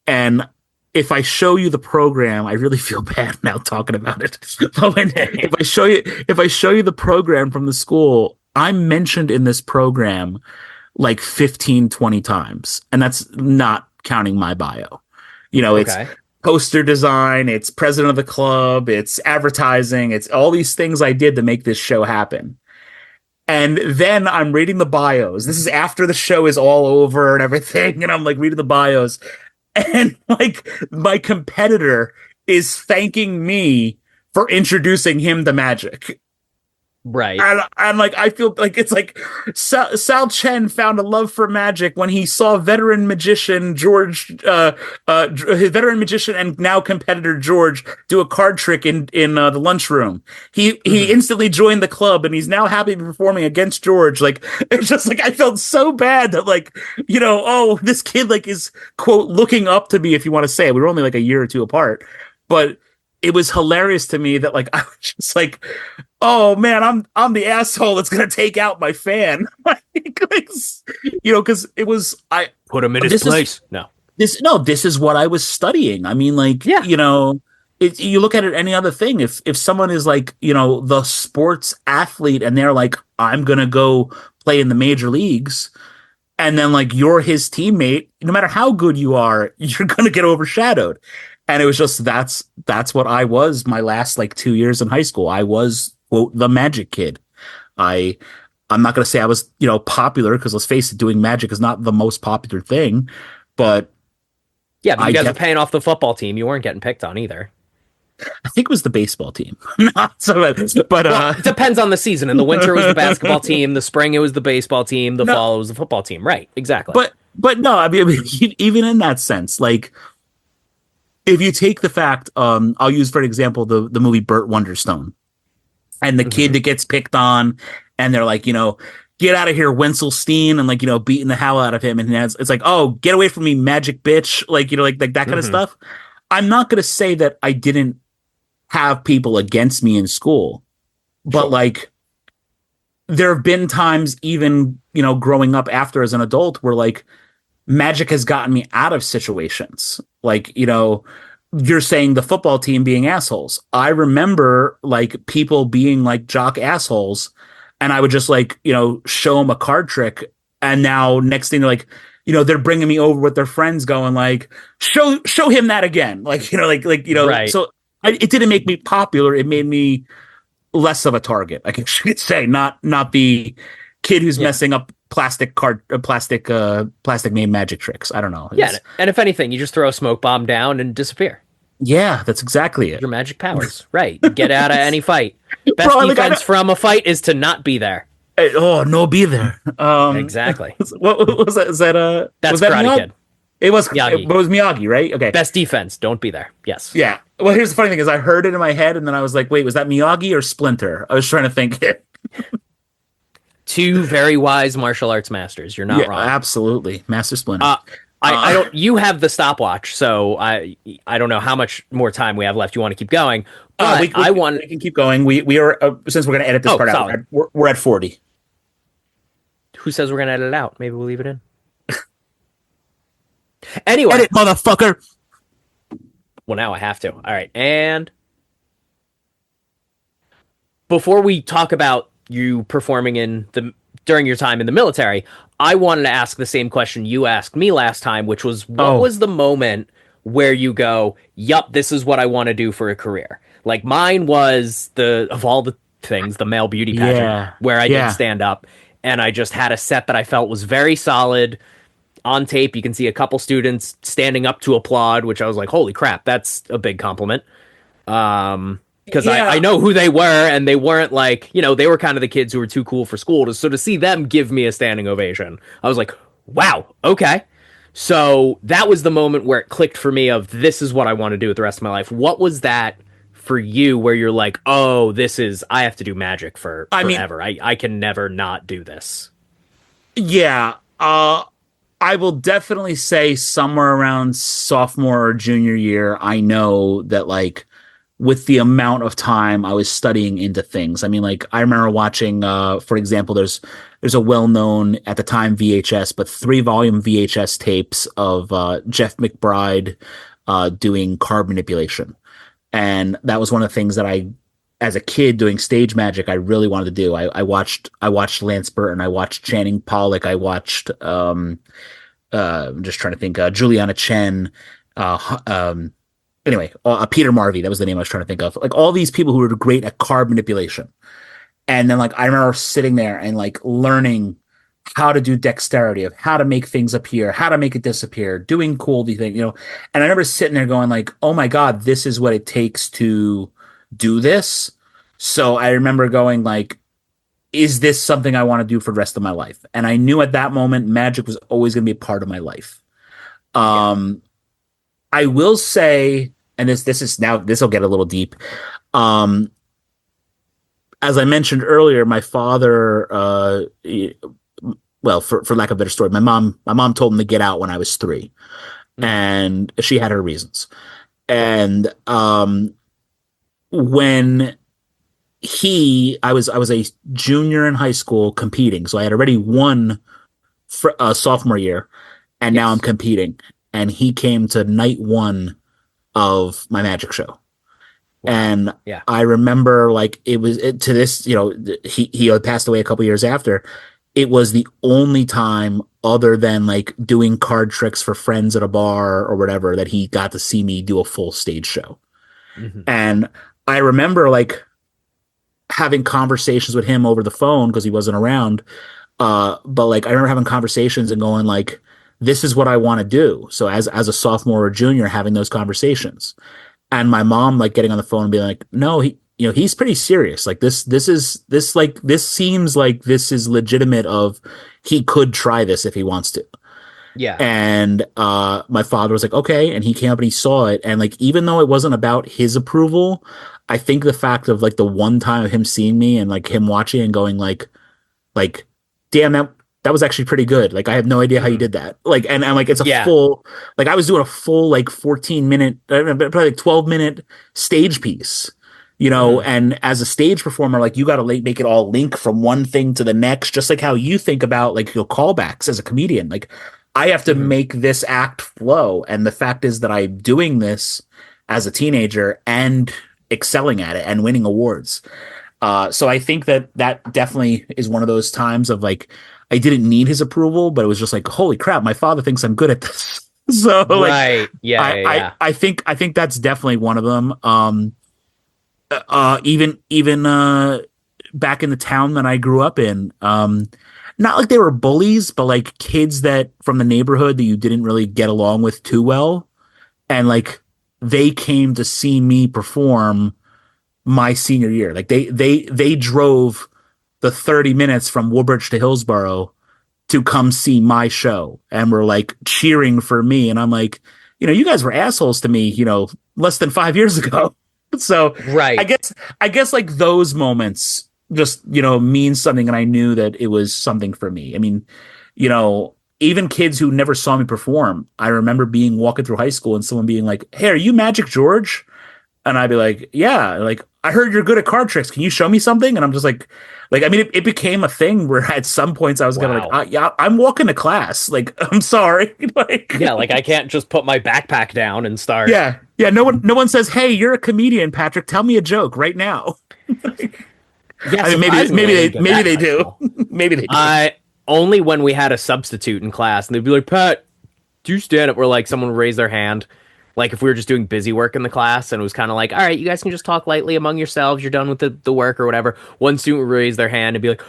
And if I show you the program, I really feel bad now talking about it. But if I show you the program from the school, I'm mentioned in this program like 15, 20 times, and that's not counting my bio. It's poster design, it's president of the club, it's advertising, it's all these things I did to make this show happen. And then I'm reading the bios. This is after the show is all over and everything, and I'm like reading the bios, and like my competitor is thanking me for introducing him to magic. Right. And like, I feel like it's like Sal Chen found a love for magic when he saw veteran magician George, his veteran magician and now competitor George do a card trick in the lunchroom. He instantly joined the club, and he's now happy to be performing against George. Like, it's just like, I felt so bad that like, this kid like is quote looking up to me, if you want to say it. We were only like a year or two apart, but it was hilarious to me that like I was just like, oh man, I'm the asshole that's gonna take out my fan, because it was I put him in his place. This is what I was studying. I mean, like you look at it any other thing. If someone is like the sports athlete and they're like, I'm gonna go play in the major leagues, and then like you're his teammate, no matter how good you are, you're gonna get overshadowed. And it was just that's what I was my last like 2 years in high school. I was quote the magic kid. I'm not going to say I was popular, because let's face it, doing magic is not the most popular thing. But yeah, but you guys were paying off the football team. You weren't getting picked on either. I think it was the baseball team. Not so much, but it depends on the season. In the winter, it was the basketball team. The spring, it was the baseball team. The fall, it was the football team. Right? Exactly. But no, I mean even in that sense, like, if you take the fact, I'll use for an example the movie Burt Wonderstone, and the kid that gets picked on, and they're like, get out of here, Wenzelstein, and like beating the hell out of him, and it's like, oh, get away from me, magic bitch, like like that kind of stuff. I'm not gonna say that I didn't have people against me in school, but like there have been times, even growing up after as an adult, where like magic has gotten me out of situations. Like, you're saying the football team being assholes. I remember like people being like jock assholes, and I would just like, show them a card trick. And now next thing they're like, they're bringing me over with their friends going like, show him that again. Like, right. So it didn't make me popular. It made me less of a target, I should say, not the kid who's messing up plastic made magic tricks. I don't know. Yeah, and if anything, you just throw a smoke bomb down and disappear. Yeah, that's exactly it. Your magic powers, right? Get out of any fight. Best defense from a fight is to not be there. No, be there. Exactly. What was that? Is that that's was that Karate Kid? It was Miyagi. It was Miyagi, right? Okay. Best defense, don't be there. Yes. Yeah. Well, here's the funny thing: is I heard it in my head, and then I was like, "Wait, was that Miyagi or Splinter?" I was trying to think. Two very wise martial arts masters. You're not wrong. Absolutely, Master Splinter. I don't. You have the stopwatch, so I don't know how much more time we have left. You want to keep going? We can keep going. We are since we're going to edit this part out. We're at 40. Who says we're going to edit it out? Maybe we'll leave it in. Anyway, edit, motherfucker. Well, now I have to. All right, and before we talk about you performing during your time in the military, I wanted to ask the same question you asked me last time, which was, what was the moment where you go, yup, this is what I want to do for a career? Like mine was of all the things, the male beauty pageant, where I did stand up, and I just had a set that I felt was very solid. On tape, you can see a couple students standing up to applaud, which I was like, holy crap, that's a big compliment. Because I know who they were, and they weren't like, they were kind of the kids who were too cool for school. So to see them give me a standing ovation, I was like, wow, okay. So that was the moment where it clicked for me of, this is what I want to do with the rest of my life. What was that for you where you're like, oh, I have to do magic forever. I can never not do this. Yeah. I will definitely say somewhere around sophomore or junior year, I know that like, with the amount of time I was studying into things. I mean, like I remember watching, for example, there's a well-known at the time VHS, but 3-volume VHS tapes of Jeff McBride doing card manipulation. And that was one of the things that I, as a kid doing stage magic, I really wanted to do. I watched Lance Burton, I watched Channing Pollock, I watched I'm just trying to think, Juliana Chen, anyway, Peter Marvey, that was the name I was trying to think of. Like all these people who were great at card manipulation. And then like I remember sitting there and like learning how to do dexterity, of how to make things appear, how to make it disappear, doing cool things, And I remember sitting there going like, oh my God, this is what it takes to do this. So I remember going like, is this something I want to do for the rest of my life? And I knew at that moment magic was always going to be a part of my life. I will say, and this will get a little deep. As I mentioned earlier, my father, well, for lack of a better story, my mom told him to get out when I was 3, and she had her reasons. And when I was a junior in high school competing, so I had already won for sophomore year, and now I'm competing. And he came to night 1 of my magic show. Wow. And I remember like he had passed away a couple years after. It was the only time other than like doing card tricks for friends at a bar or whatever that he got to see me do a full stage show. Mm-hmm. And I remember like having conversations with him over the phone because he wasn't around. But like, I remember having conversations and going like, this is what I want to do. So as a sophomore or junior, having those conversations, and my mom like getting on the phone and being like, no, he's pretty serious. Like this seems like this is legitimate, of he could try this if he wants to. Yeah. And my father was like, okay. And he came up and he saw it. And like, even though it wasn't about his approval, I think the fact of like the one time of him seeing me and like him watching and going like, damn, that was actually pretty good. Like, I have no idea how you did that. Like, and like, it's a full, like I was doing a full, like 14-minute, probably like 12-minute stage piece, and as a stage performer, like you got to make it all link from one thing to the next, just like how you think about like your callbacks as a comedian. Like I have to make this act flow. And the fact is that I'm doing this as a teenager and excelling at it and winning awards. So I think that definitely is one of those times of like, I didn't need his approval, but it was just like, holy crap, my father thinks I'm good at this. So like, right. Yeah. I think that's definitely one of them. even back in the town that I grew up in, not like they were bullies, but like kids that from the neighborhood that you didn't really get along with too well, and like they came to see me perform my senior year. Like they drove the 30 minutes from Woodbridge to Hillsborough to come see my show and were like cheering for me. And I'm like, you guys were assholes to me, less than 5 years ago. So right. I guess like those moments just, mean something. And I knew that it was something for me. I mean, even kids who never saw me perform, I remember walking through high school and someone being like, "Hey, are you Magic George?" And I'd be like, "Yeah, like I heard you're good at card tricks. Can you show me something?" And I'm just like, I mean, it became a thing where at some points I was kind of like, "Yeah, I'm walking to class. Like, I'm sorry." Like, yeah, like I can't just put my backpack down and start. Yeah. No one says, "Hey, you're a comedian, Patrick. Tell me a joke right now." Yeah, I mean, maybe they do. Maybe they do. Only when we had a substitute in class, and they'd be like, "Pat, do you stand up?" Or like someone would raise their hand. Like if we were just doing busy work in the class and it was kind of like, "All right, you guys can just talk lightly among yourselves. You're done with the work or whatever." One student would raise their hand and be like,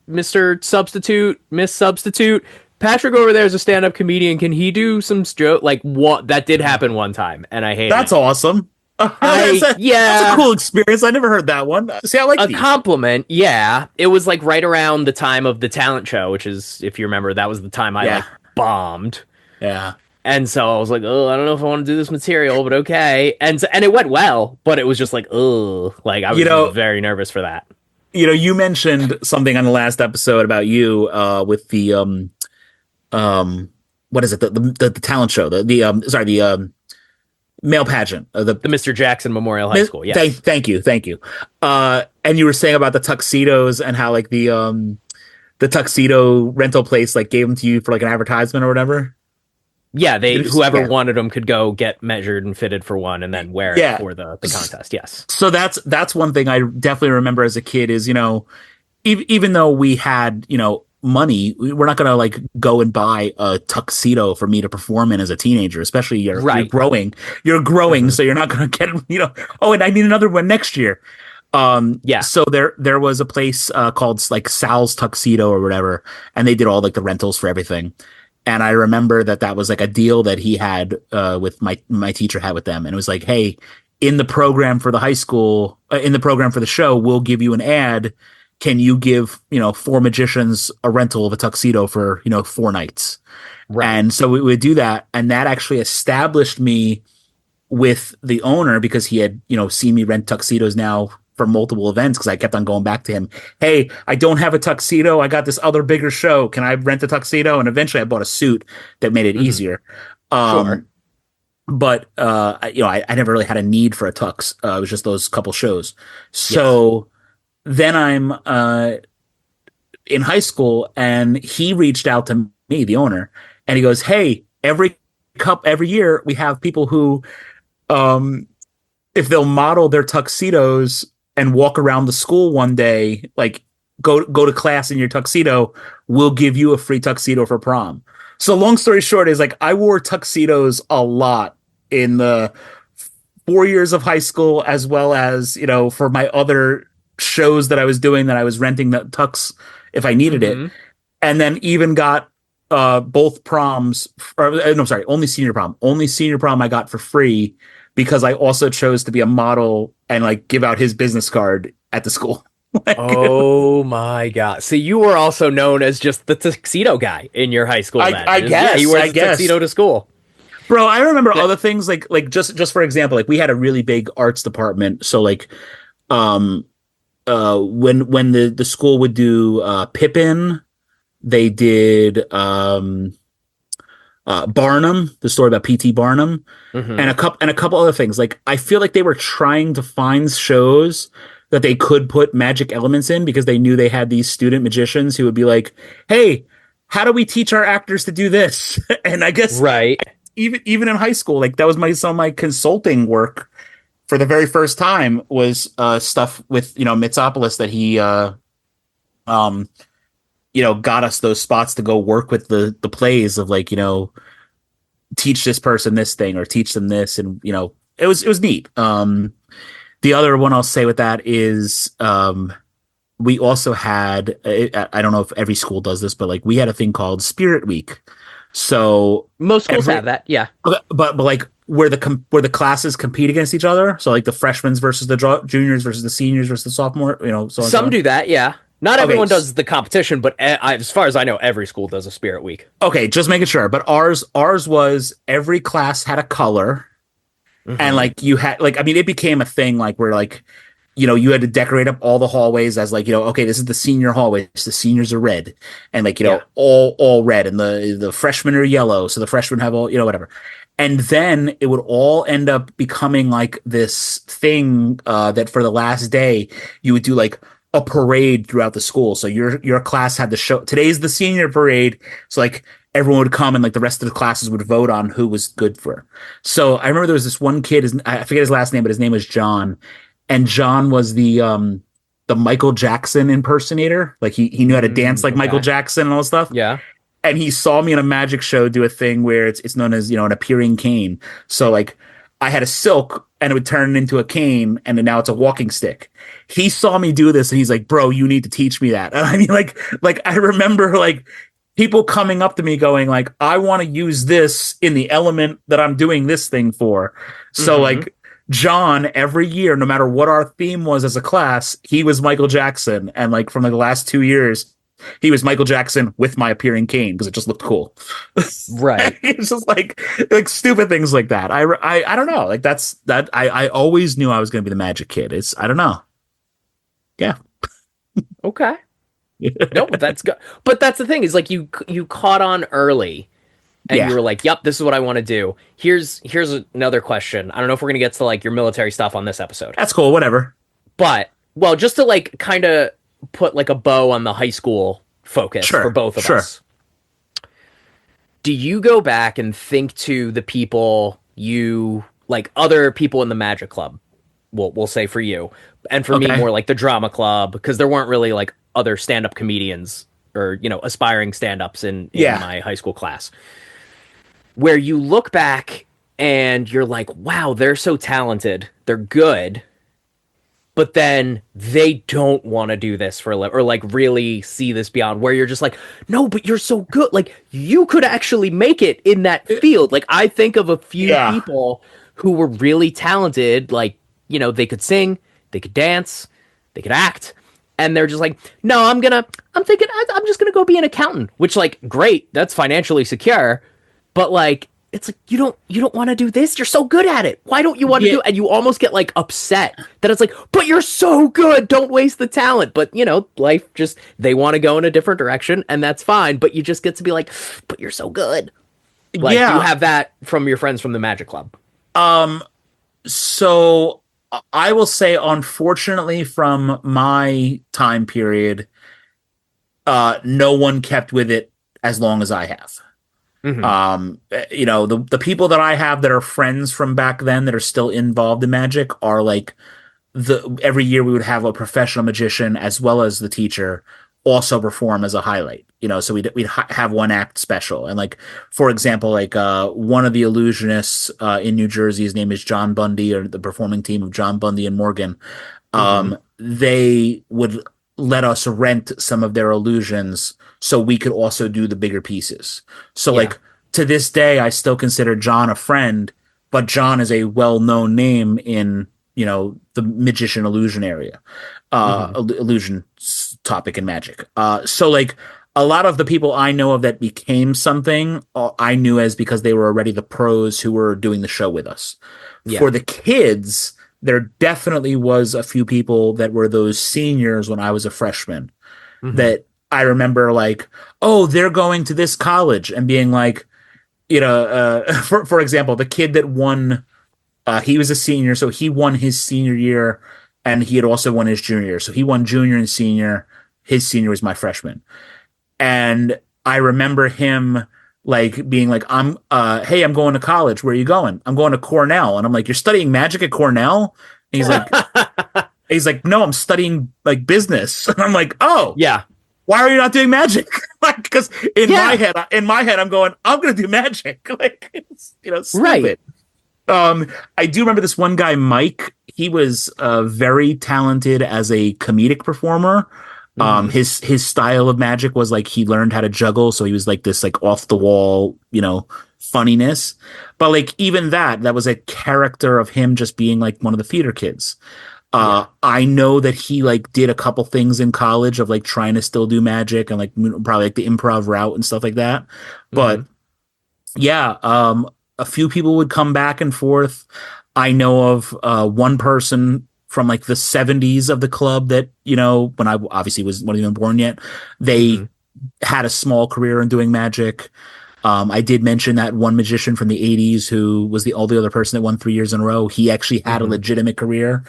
Mr. Substitute, Miss Substitute, Patrick over there is a stand-up comedian. Can he do some joke?" Like what? That did happen one time, and I hate it. That's awesome. That's a cool experience. I never heard that one. See, I like a compliment. Yeah, it was like right around the time of the talent show, which is, if you remember, that was the time I like bombed. Yeah. And so I was like, "Oh, I don't know if I want to do this material, but okay." And it went well, but it was just like, oh, like I was very nervous for that. You mentioned something on the last episode about you with the what is it, the talent show, the male pageant, the Mr. Jackson Memorial High School. Yes. Thank you. And you were saying about the tuxedos and how like the tuxedo rental place like gave them to you for like an advertisement or whatever. Yeah, whoever wanted them could go get measured and fitted for one and then wear it for the contest. Yes. So that's one thing I definitely remember as a kid is, even though we had, money, we're not going to like go and buy a tuxedo for me to perform in as a teenager, especially you're growing, mm-hmm. So you're not going to get, "Oh, and I need another one next year." So there was a place called like Sal's Tuxedo or whatever, and they did all like the rentals for everything. And I remember that was like a deal that he had with my teacher had with them. And it was like, "Hey, in the program for the high school, in the program for the show, we'll give you an ad. Can you give, 4 magicians a rental of a tuxedo for, 4 nights?" Right. And so we would do that. And that actually established me with the owner because he had, seen me rent tuxedos now for multiple events because I kept on going back to him. "Hey, I don't have a tuxedo. I got this other bigger show. Can I rent a tuxedo?" And eventually I bought a suit that made it easier. Sure. But, I never really had a need for a tux. It was just those couple shows. So then I'm in high school and he reached out to me, the owner, and he goes, "Hey, every year we have people who, if they'll model their tuxedos and walk around the school one day, like go to class in your tuxedo, we'll give you a free tuxedo for prom." So long story short is like I wore tuxedos a lot in the 4 years of high school, as well as, for my other shows that I was doing that I was renting the tux if I needed it. And then even got both proms, only senior prom. Only senior prom I got for free because I also chose to be a model and like give out his business card at the school. Oh my God. So you were also known as just the tuxedo guy in your high school. I guess. Yeah, you wore the tuxedo to school. Bro, I remember other things like just for example, like we had a really big arts department. So like when the school would do Pippin, they did Barnum, the story about P.T. Barnum, and a couple other things. Like I feel like they were trying to find shows that they could put magic elements in because they knew they had these student magicians who would be like, "Hey, how do we teach our actors to do this?" And I guess even in high school, like that was some of my consulting work for the very first time was stuff with Mitsopoulos that he got us those spots to go work with the plays of like teach this person this thing or teach them this, and it was neat. The other one I'll say with that is we also had, I don't know if every school does this, but like we had a thing called Spirit Week. So most schools have that, yeah. But like where the classes compete against each other. So like the freshmen versus the juniors versus the seniors versus the sophomore. Some do that, yeah. Not everyone does the competition, but as far as I know, every school does a Spirit Week. Okay, just making sure. But ours was every class had a color, and like you had like, I mean, it became a thing like where like, you had to decorate up all the hallways as like, okay, this is the senior hallway. So the seniors are red, and like all red, and the freshmen are yellow. So the freshmen have all whatever. And then it would all end up becoming like this thing that for the last day you would do like a parade throughout the school. So your class had the show. Today's the senior parade. So like everyone would come and like the rest of the classes would vote on who was good for. So I remember there was this one kid, I forget his last name, but his name was John. And John was the Michael Jackson impersonator. Like he knew how to dance like Michael Jackson and all that stuff. Yeah. And he saw me in a magic show do a thing where it's known as, an appearing cane. So like I had a silk and it would turn into a cane, and then now it's a walking stick. He saw me do this and he's like, bro, you need to teach me that. And I mean, like I remember like people coming up to me going like, I want to use this in the element that I'm doing this thing for. So like John, every year, no matter what our theme was as a class, he was Michael Jackson. And like from like the last 2 years, he was Michael Jackson with my appearing cane because it just looked cool. Right. It's just like stupid things like that. I don't know. Like that. I always knew I was going to be the magic kid. I don't know. Yeah. Okay. No, but that's good. But that's the thing is like you caught on early and you were like, yep, this is what I want to do. Here's another question. I don't know if we're going to get to like your military stuff on this episode. That's cool. Whatever. But well, just to like kind of put like a bow on the high school focus for both of us. Do you go back and think to the people like other people in the Magic Club? We'll say for you, and for me more like the drama club, because there weren't really like other stand-up comedians or aspiring stand-ups in my high school class, where you look back and you're like, wow, they're so talented, they're good, but then they don't want to do this for a living or like really see this beyond, where you're just like, no, but you're so good. Like you could actually make it in that field. Like I think of a few people who were really talented. Like, they could sing, they could dance, they could act. And they're just like, no, I'm thinking I'm just going to go be an accountant, which like, great. That's financially secure. But like, it's like, you don't want to do this. You're so good at it. Why don't you want to do it? And you almost get like upset that it's like, but you're so good. Don't waste the talent. But life just, they want to go in a different direction and that's fine. But you just get to be like, but you're so good. Like you have that from your friends from the Magic Club. So I will say, unfortunately, from my time period, no one kept with it as long as I have. The people that I have that are friends from back then that are still involved in magic are like every year we would have a professional magician as well as the teacher also perform as a highlight, so we'd have one act special. And like, for example, like one of the illusionists in New Jersey, his name is John Bundy, or the performing team of John Bundy and Morgan. They would let us rent some of their illusions so we could also do the bigger pieces. So like to this day, I still consider John a friend, but John is a well-known name in, the magician illusion area, illusion topic in magic. So like a lot of the people I know of that became something, I knew as because they were already the pros who were doing the show with us. For the kids, there definitely was a few people that were those seniors when I was a freshman that I remember like, oh, they're going to this college, and being like, for example, the kid that won, he was a senior, so he won his senior year, and he had also won his junior year. So he won junior and senior. His senior was my freshman. And I remember him like being like, hey, I'm going to college. Where are you going? I'm going to Cornell. And I'm like, you're studying magic at Cornell? And he's like, no, I'm studying like business. And I'm like, oh yeah. Why are you not doing magic? Like, because in my head, I'm going, I'm going to do magic. Like, it's, stupid. Right. I do remember this one guy, Mike. he was very talented as a comedic performer. His style of magic was like he learned how to juggle, so he was like this like off the wall, funniness. But like even that was a character of him just being like one of the theater kids. I know that he like did a couple things in college of like trying to still do magic and like probably like the improv route and stuff like that. But yeah, a few people would come back and forth. I know of one person from like the 70s of the club that, when I obviously wasn't even born yet, they had a small career in doing magic. I did mention that one magician from the 80s who was the only other person that won 3 years in a row. He actually had a legitimate career,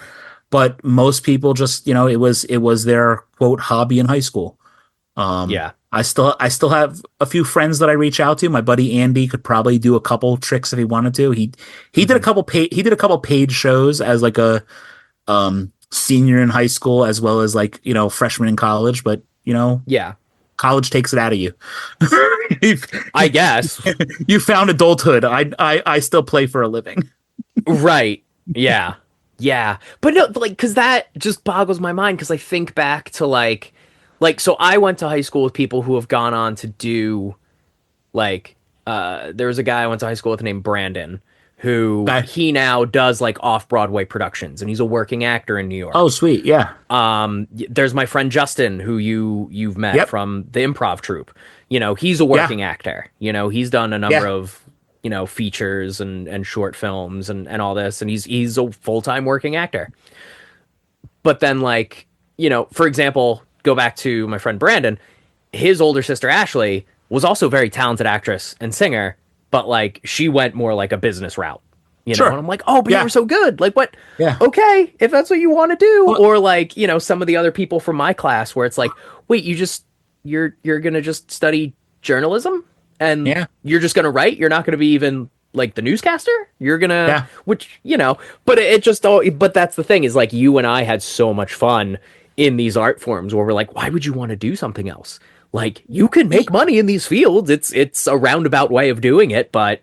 but most people just, it was their quote hobby in high school. I still have a few friends that I reach out to. My buddy Andy could probably do a couple tricks if he wanted to. He did a couple paid shows as like a senior in high school as well as like freshman in college, but college takes it out of you. I guess you found adulthood. I still play for a living. Right. Yeah. But no, like, because that just boggles my mind, because I think back to like so I went to high school with people who have gone on to do like there was a guy I went to high school with named Brandon who he now does like off-Broadway productions, and he's a working actor in New York. Oh, sweet. Yeah. There's my friend Justin, who you've met from the improv troupe. He's a working actor. He's done a number of features and short films and all this, and he's a full-time working actor. But then like, for example, go back to my friend Brandon, his older sister Ashley was also a very talented actress and singer, but like she went more like a business route, and I'm like, oh, but you were so good. Like, what? Yeah. Okay, if that's what you want to do. Well, or like, some of the other people from my class where it's like, wait, you're gonna just study journalism and you're just gonna write. You're not gonna be even like the newscaster. You're gonna, which but it just but that's the thing is like you and I had so much fun in these art forms where we're like, why would you want to do something else? Like, you can make money in these fields. It's a roundabout way of doing it, but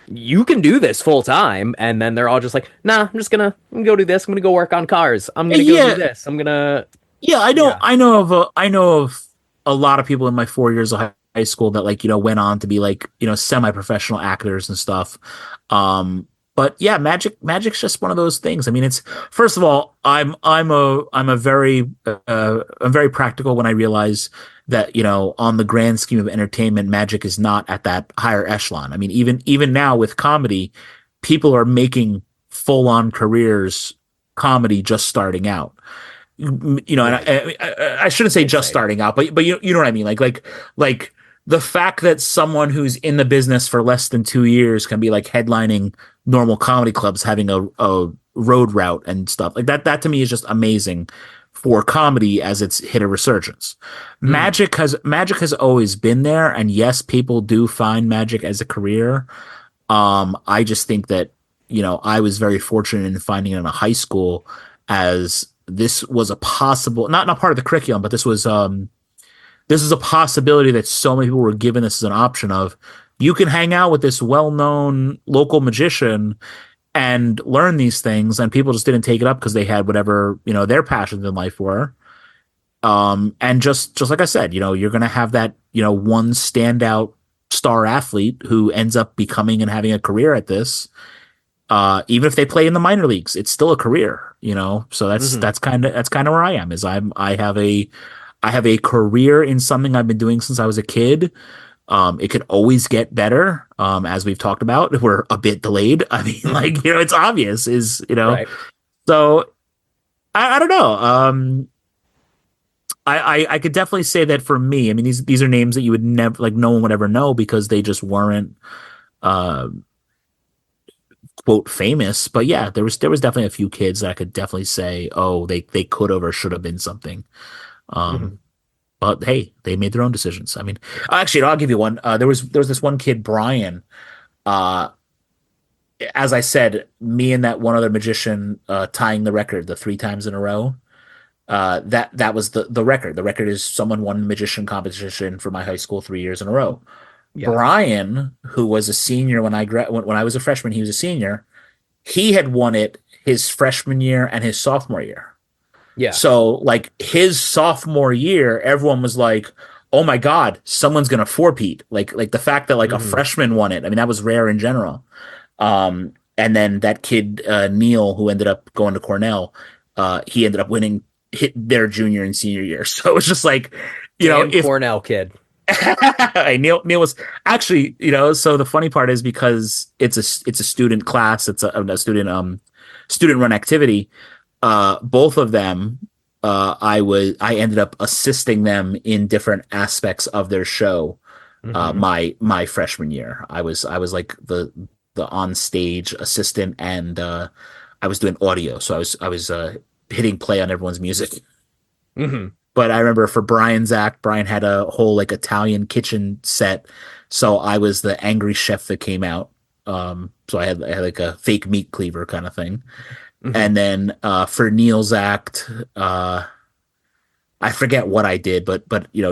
you can do this full time. And then they're all just like, nah, I'm gonna go do this. I'm gonna go work on cars. I'm gonna go do this. I'm gonna. Yeah, I know of a lot of people in my 4 years of high school that like, went on to be like, semi-professional actors and stuff. But yeah, magic's just one of those things. I mean, it's, first of all, I'm very practical when I realize that, on the grand scheme of entertainment, magic is not at that higher echelon. I mean, even now with comedy, people are making full on careers comedy just starting out. And I shouldn't say just starting out, but you know what I mean? Like the fact that someone who's in the business for less than 2 years can be like headlining normal comedy clubs, having a road route and stuff like that to me is just amazing for comedy as it's hit a resurgence. Magic has always been there, and yes, people do find magic as a career. I just think that I was very fortunate in finding it in a high school, as this was a possible, not part of the curriculum, but this is a possibility that so many people were given this as an option of, you can hang out with this well-known local magician and learn these things, and people just didn't take it up because they had whatever, their passions in life were. And just like I said, you're going to have that, one standout star athlete who ends up becoming and having a career at this. Even if they play in the minor leagues, it's still a career, so that's kind of where I am, is I have a career in something I've been doing since I was a kid. It could always get better. As we've talked about, we're a bit delayed. I mean, like, it's obvious right. So I don't know. I could definitely say that for me, I mean, these are names that you would never, like, no one would ever know because they just weren't, quote, famous. But yeah, there was definitely a few kids that I could definitely say, oh, they could have or should have been something. But hey, they made their own decisions. I mean, actually, I'll give you one. There was this one kid, Brian. As I said, me and that one other magician tying the record, the 3 times in a row. That was the record. The record is someone won the magician competition for my high school 3 years in a row. Yeah. Brian, who was a senior when I was a freshman, he was a senior. He had won it his freshman year and his sophomore year. Yeah. So like his sophomore year, everyone was like, "Oh my God, someone's gonna four-peat." Like the fact that like a freshman won it. I mean, that was rare in general. And then that kid Neil, who ended up going to Cornell, he ended up winning their junior and senior year. So it was just like, if Cornell kid. Neil was actually, so the funny part is because it's a student class, it's a student run activity. Both of them, I ended up assisting them in different aspects of their show. My freshman year, I was like the on stage assistant, and I was doing audio. So I was hitting play on everyone's music. But I remember for Brian's act, Brian had a whole like Italian kitchen set. So I was the angry chef that came out. So I had like a fake meat cleaver kind of thing. And then for Neil's act, I forget what I did, but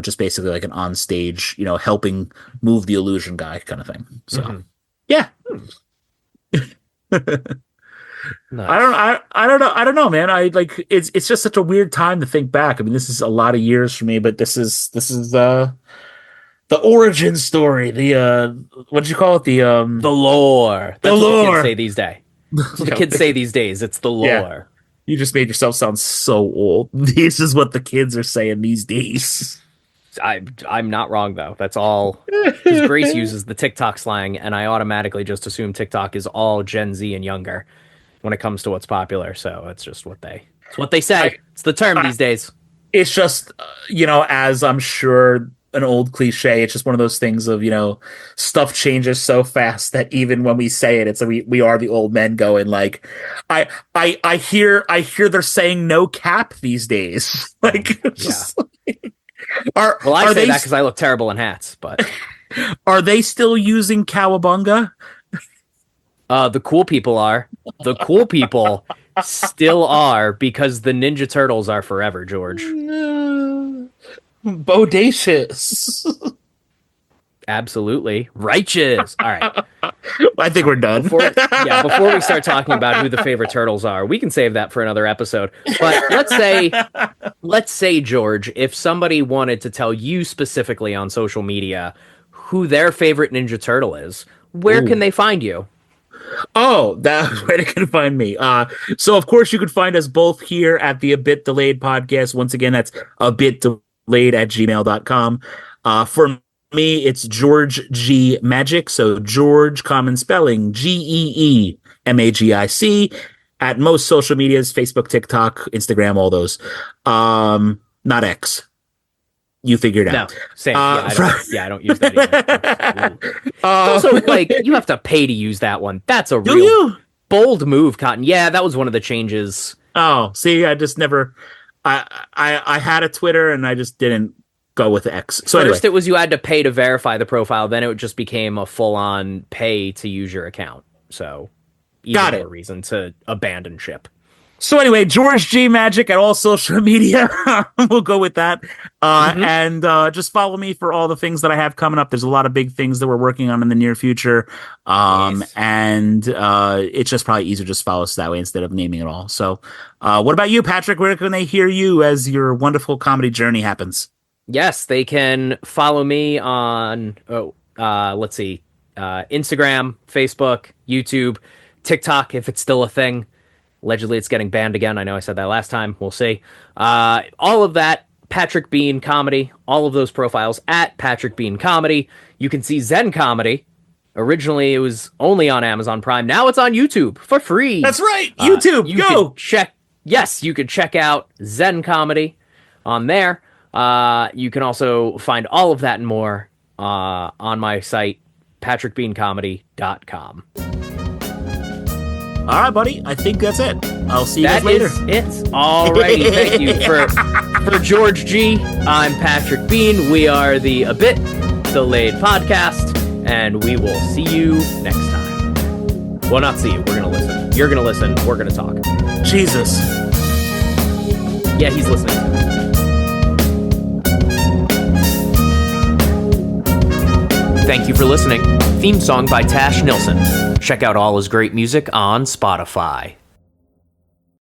just basically like an on stage, helping move the illusion guy kind of thing. So yeah. Nice. I don't know, man. I like it's just such a weird time to think back. I mean, this is a lot of years for me, but this is the origin story. The what did you call it? The lore. That's the lore. What the kids say these days. That's what the kids say these days. It's the lore. Yeah. You just made yourself sound so old. This is what the kids are saying these days. I'm not wrong though. That's all. Because Grace uses the TikTok slang, and I automatically just assume TikTok is all Gen Z and younger when it comes to what's popular. So it's just what they say. It's the term these days. It's just, as I'm sure an old cliche, it's just one of those things of, stuff changes so fast that even when we say it, it's we are the old men going like, I hear they're saying no cap these days. Like, just, I say that because I look terrible in hats, but are they still using cowabunga? The cool people are. The cool people still are, because the Ninja Turtles are forever, George. Bodacious. Absolutely. Righteous. All right. I think we're done. Before we start talking about who the favorite turtles are, we can save that for another episode. But let's say, George, if somebody wanted to tell you specifically on social media who their favorite Ninja Turtle is, where can they find you? Oh, that's where they can find me. So of course you can find us both here at the A Bit Delayed podcast. Once again, that's abitdelayed@gmail.com. For me, it's George G Magic. So George, common spelling, GeeMagic, at most social medias, Facebook, TikTok, Instagram, all those. Not X. You figured out. No, same. I don't use that either. Also, like, you have to pay to use that one. That's a real bold move, Cotton. Yeah, that was one of the changes. Oh, see, I just never... I had a Twitter, and I just didn't go with X. So first, it was you had to pay to verify the profile. Then it just became a full-on pay to use your account. So, even more reason to abandon ship. So anyway, George G Magic at all social media. We'll go with that. And just follow me for all the things that I have coming up. There's a lot of big things that we're working on in the near future. Nice. And it's just probably easier to just follow us that way instead of naming it all. So what about you, Patrick? Where can they hear you as your wonderful comedy journey happens? Yes, they can follow me on, Instagram, Facebook, YouTube, TikTok, if it's still a thing. Allegedly, it's getting banned again. I know I said that last time. We'll see. All of that, Patrick Bean Comedy. All of those profiles at Patrick Bean Comedy. You can see Zen Comedy. Originally, it was only on Amazon Prime. Now it's on YouTube for free. That's right. YouTube, go! You could check out Zen Comedy on there. You can also find all of that and more on my site, patrickbeancomedy.com. All right, buddy. I think that's it. I'll see you guys later. It's alrighty. Thank you for George G. I'm Patrick Bean. We are the A Bit Delayed podcast, and we will see you next time. Well, not see you. We're gonna listen. You're gonna listen. We're gonna talk. Jesus. Yeah, he's listening. Thank you for listening. Theme song by Tash Nilsson. Check out all his great music on Spotify.